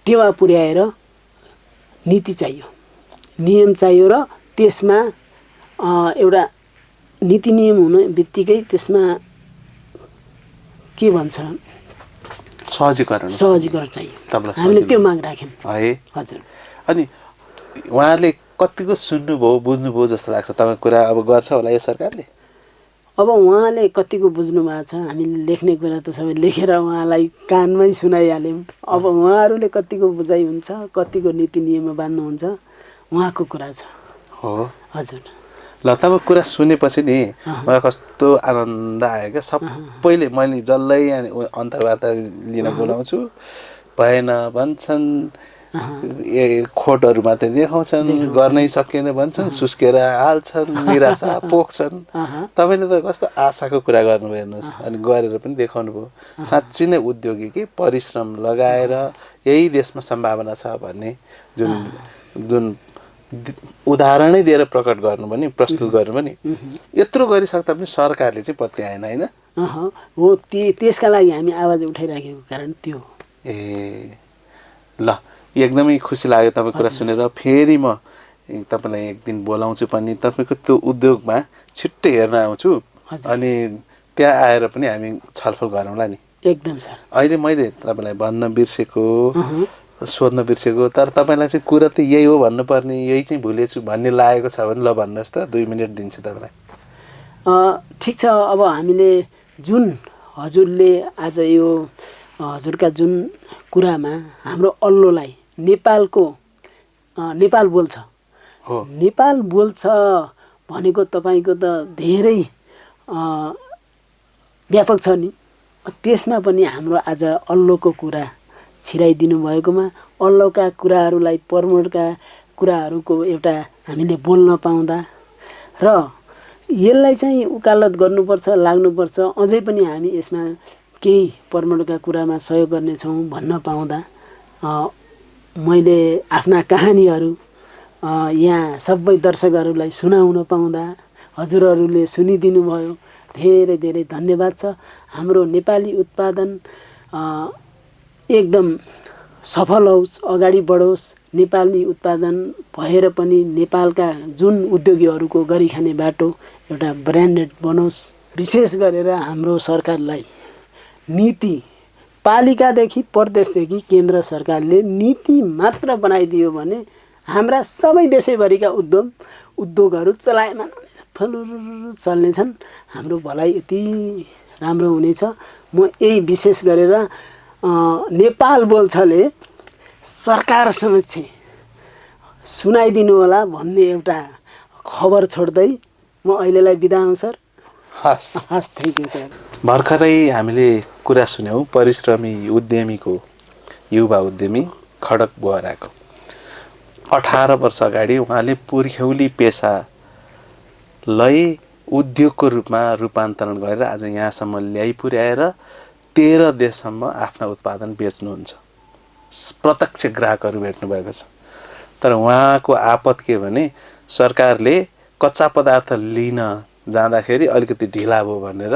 टेवा पुर्याएर नीति चाहियो, नियम चाहियो र त्यसमा एउटा नीति नियम हुनु बित्तिकै त्यसमा के भन्छ सहजीकरण चाहियो। हामीले त्यो माग राख्यौँ है। हजुर। अनि उहाँहरूले कतिको सुन्नुभयो बुझ्नुभयो जस्तो लाग्छ तपाईँको कुरा? अब गर्छ होला यो सरकारले? अब उहाँले कतिको बुझ्नु भएको छ, हामीले लेख्ने कुरा त सबै लेखेर उहाँलाई कानमै सुनाइहाल्यौँ। अब उहाँहरूले कतिको बुझाइ हुन्छ, कतिको नीति नियममा बाँध्नुहुन्छ उहाँको कुरा छ। हो हजुर। ल तपाईँको कुरा सुनेपछि नि मलाई कस्तो आनन्द आयो क्या। सबैले मैले जसलाई अन्तर्वार्ता लिन बोलाउँछु भएन भन्छन्, खोटहरू मात्रै देखाउँछन्, गर्नै सकेन भन्छन्, सुस्केर हाल्छन्, निराशा पोख्छन्। तपाईँले त कस्तो आशाको कुरा गर्नुभयो हेर्नुहोस्, अनि गरेर पनि देखाउनु भयो। साँच्ची नै उद्योगी कि परिश्रम लगाएर यही देशमा सम्भावना छ भन्ने जुन उदाहरणै दिएर प्रकट गर्नु पनि, प्रस्तुत गर्नु पनि, यत्रो गरिसक्दा पनि सरकारले चाहिँ पत्याएन होइन? हो, त्यसका लागि हामी आवाज उठाइराखेको कारण त्यो। ए ल, एकदमै खुसी लाग्यो तपाईँको कुरा सुनेर। फेरि म तपाईँलाई एक दिन बोलाउँछु पनि, तपाईँको त्यो उद्योगमा छिट्टै हेर्न आउँछु, अनि त्यहाँ आएर पनि हामी छलफल गरौँला नि। एकदम सर। अहिले मैले तपाईँलाई भन्न बिर्सेको, सोध्न बिर्सेको, तर तपाईँलाई चाहिँ कुरा त यही हो भन्नुपर्ने, यही चाहिँ भुलेछु भन्ने लागेको छ भने ल भन्नुहोस् त, 2 मिनट दिन्छु तपाईँलाई। ठिक छ। अब हामीले जुन हजुरले आज यो हजुरका जुन कुरामा हाम्रो अल्लोलाई नेपाल बोल्छ हो, नेपाल बोल्छ भनेको तपाईँको त धेरै व्यापक छ नि। त्यसमा पनि हाम्रो आज अल्लोको कुरा छिराइदिनु भएकोमा, अल्लोका कुराहरूलाई, प्रमोटका कुराहरूको एउटा हामीले बोल्न पाउँदा र यसलाई चाहिँ उकालत गर्नुपर्छ, लाग्नुपर्छ, अझै पनि हामी यसमा केही प्रमोटका कुरामा सहयोग गर्नेछौँ भन्न पाउँदा, मैले आफ्ना कहानीहरू यहाँ सबै दर्शकहरूलाई सुनाउन पाउँदा हजुरहरूले सुनिदिनु भयो, धेरै धेरै धन्यवाद छ। हाम्रो नेपाली उत्पादन एकदम सफल होस्, अगाडि बढोस्। नेपाली उत्पादन भएर पनि नेपालका जुन उद्योगीहरूको गरिखाने बाटो एउटा ब्रान्डेड बनोस्। विशेष गरेर हाम्रो सरकारलाई नीति, पालिकादेखि प्रदेशदेखि केन्द्र सरकारले नीति मात्र बनाइदियो भने हाम्रा सबै देशैभरिका उद्योगहरू चलायमान हुनेछ, फलुरु चल्नेछन्। हाम्रो भलाइ यति राम्रो हुनेछ। म यही विशेष गरेर नेपाल बोल्छले सरकार समक्ष सुनाइदिनु होला भन्ने एउटा खबर छोड्दै म अहिलेलाई बिदा हुँ सर। हस्, थ्याङ्क यू सर। भर्खरै हामीले कुरा सुन्यौँ परिश्रमी उद्यमीको, युवा उद्यमी खडक बोहराको। 18 वर्ष अगाडि उहाँले पुर्ख्यौली पेसालाई उद्योगको रूपमा रूपान्तरण गरेर आज यहाँसम्म ल्याइ पुर्याएर 13 देशसम्म आफ्ना उत्पादन बेच्नुहुन्छ। प्रत्यक्ष ग्राहकहरू भेट्नुभएको छ। तर उहाँको आपत के भने सरकारले कच्चा पदार्थ लिन जाँदाखेरि अलिकति ढिला भयो भनेर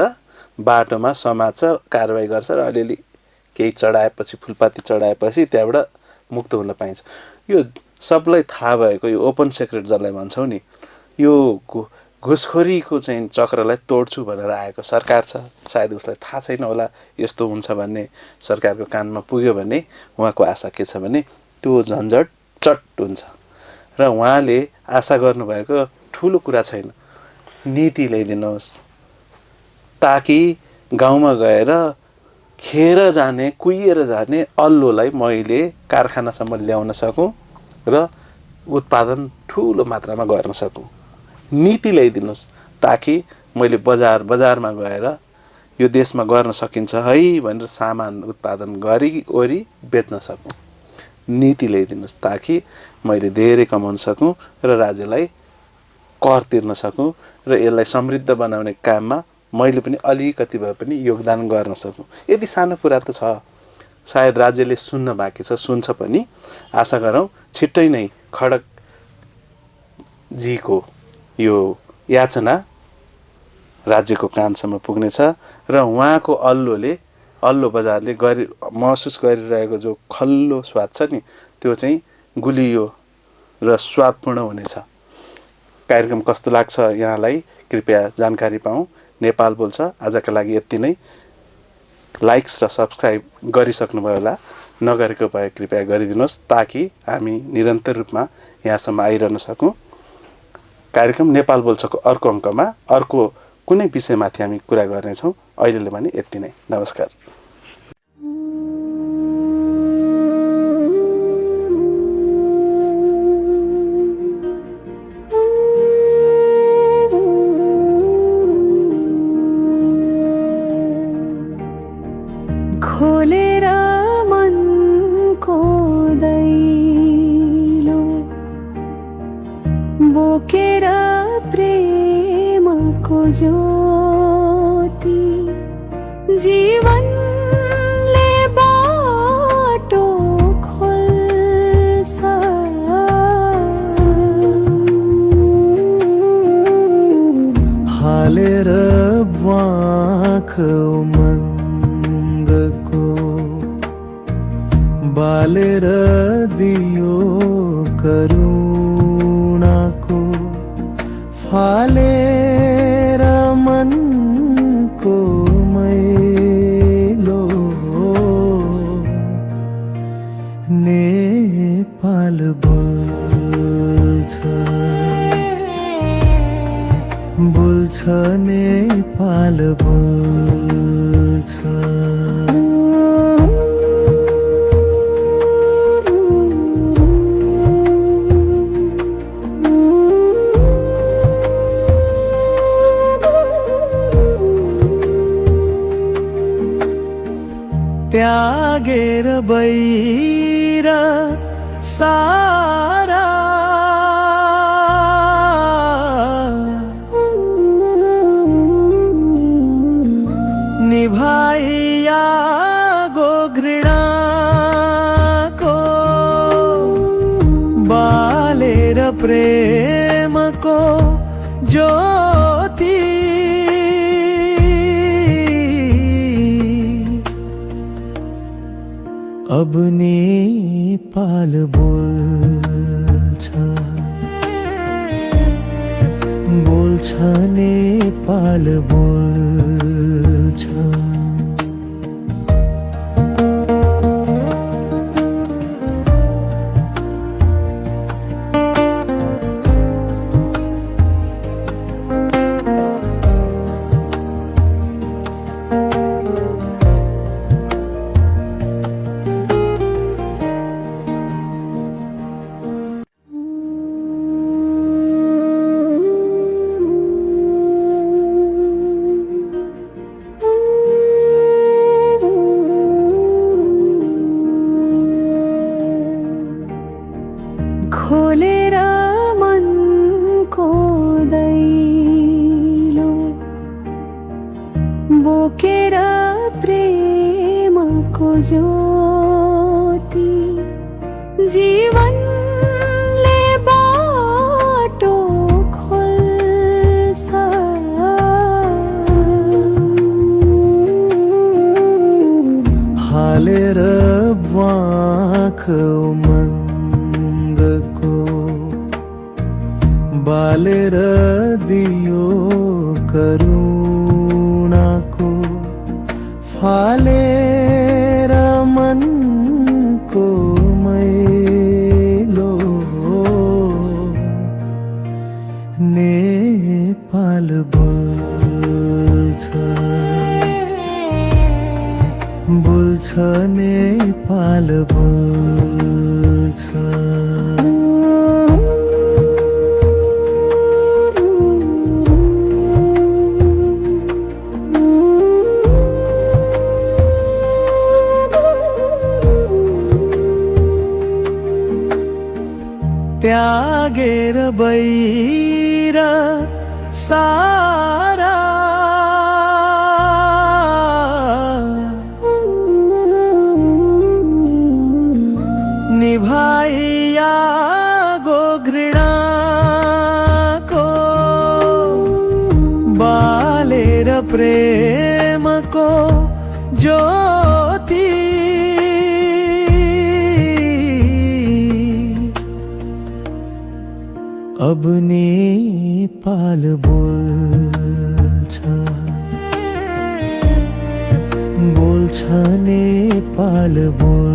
बाटोमा समात्छ, कारवाही गर्छ र अलिअलि केही चढाएपछि, फुलपाती चढाएपछि त्यहाँबाट मुक्त हुन पाइन्छ। यो सबलाई थाहा भएको, यो ओपन सिक्रेट जसलाई भन्छौँ नि, यो घुसखोरीको चाहिँ चक्रलाई तोड्छु भनेर आएको सरकार छ। सायद उसलाई थाहा छैन होला यस्तो हुन्छ भन्ने। सरकारको कानमा पुग्यो भने उहाँको आशा के छ भने त्यो झन्झट चट हुन्छ। र उहाँले आशा गर्नुभएको ठुलो कुरा छैन, नीति ल्याइदिनुहोस् ताकि गाउँमा गएर खेर जाने, कुहिएर जाने अल्लोलाई मैले कारखानासम्म ल्याउन सकूँ र उत्पादन ठुलो मात्रामा गर्न सकूँ। नीति ल्याइदिनुहोस् ताकि मैले बजारमा गएर यो देशमा गर्न सकिन्छ है भनेर सामान उत्पादन गरी बेच्न सकूँ। नीति ल्याइदिनुहोस् ताकि मैले धेरै कमाउन सकूँ र राज्यलाई कर तिर्न सकूँ र यसलाई समृद्ध बनाउने काममा मैले पनि अलिकति भए पनि योगदान गर्न सकूँ। यति सानो कुरा त छ, सायद राज्यले सुन्न बाँकी छ, सुन्छ पनि। आशा गरौँ छिट्टै नै खडकजीको यो याचना राज्यको कानसम्म पुग्नेछ र उहाँको अल्लो बजारले महसुस गरिरहेको जो खल्लो स्वाद छ नि त्यो चाहिँ गुलियो र स्वादपूर्ण हुनेछ। कार्यक्रम कस्तो लाग्छ यहाँलाई कृपया जानकारी पाऊँ। नेपाल बोल्छ आजका लागि यति नै। लाइक्स र सब्स्क्राइब गरिसक्नुभयो होला, नगरेको भए कृपया गरिदिनुहोस् ताकि हामी निरन्तर रूपमा यहाँसम्म आइरहन सकौँ। कार्यक्रम नेपाल बोल्छको अर्को अङ्कमा अर्को कुनै विषयमाथि हामी कुरा गर्नेछौँ। अहिलेले भने यति नै। नमस्कार। खोलेर मनको दैलो बोकेर प्रेमको ज्योति जीवनले बाटो खोल्छ हालेर वाख उमङ्गको बालेर दियो करुणाको फालेर मनको मैलो नेपाल बोल्छ नेपाल बोल्छ। त्यागेर बैर सारा निभाइया गो घृणाको बालेर प्रेमको ज्योति अब नेपाल बोल्छ नेपाल बोल्छ। खोलेर मनको दैलो बोकेर प्रेमको ज्योति जीवनले बाटो खोल्छ हालेर वाख बालेर दियो करुणाको फालेर मनको मैलो नेपाल बोल्छ नेपाल बोल्छ। त्यागेर बैर सारा निभाइया गो घृणाको बाले प्रेमको ज्योति अब नेपाल बोल्छ नेपाल बोल्छ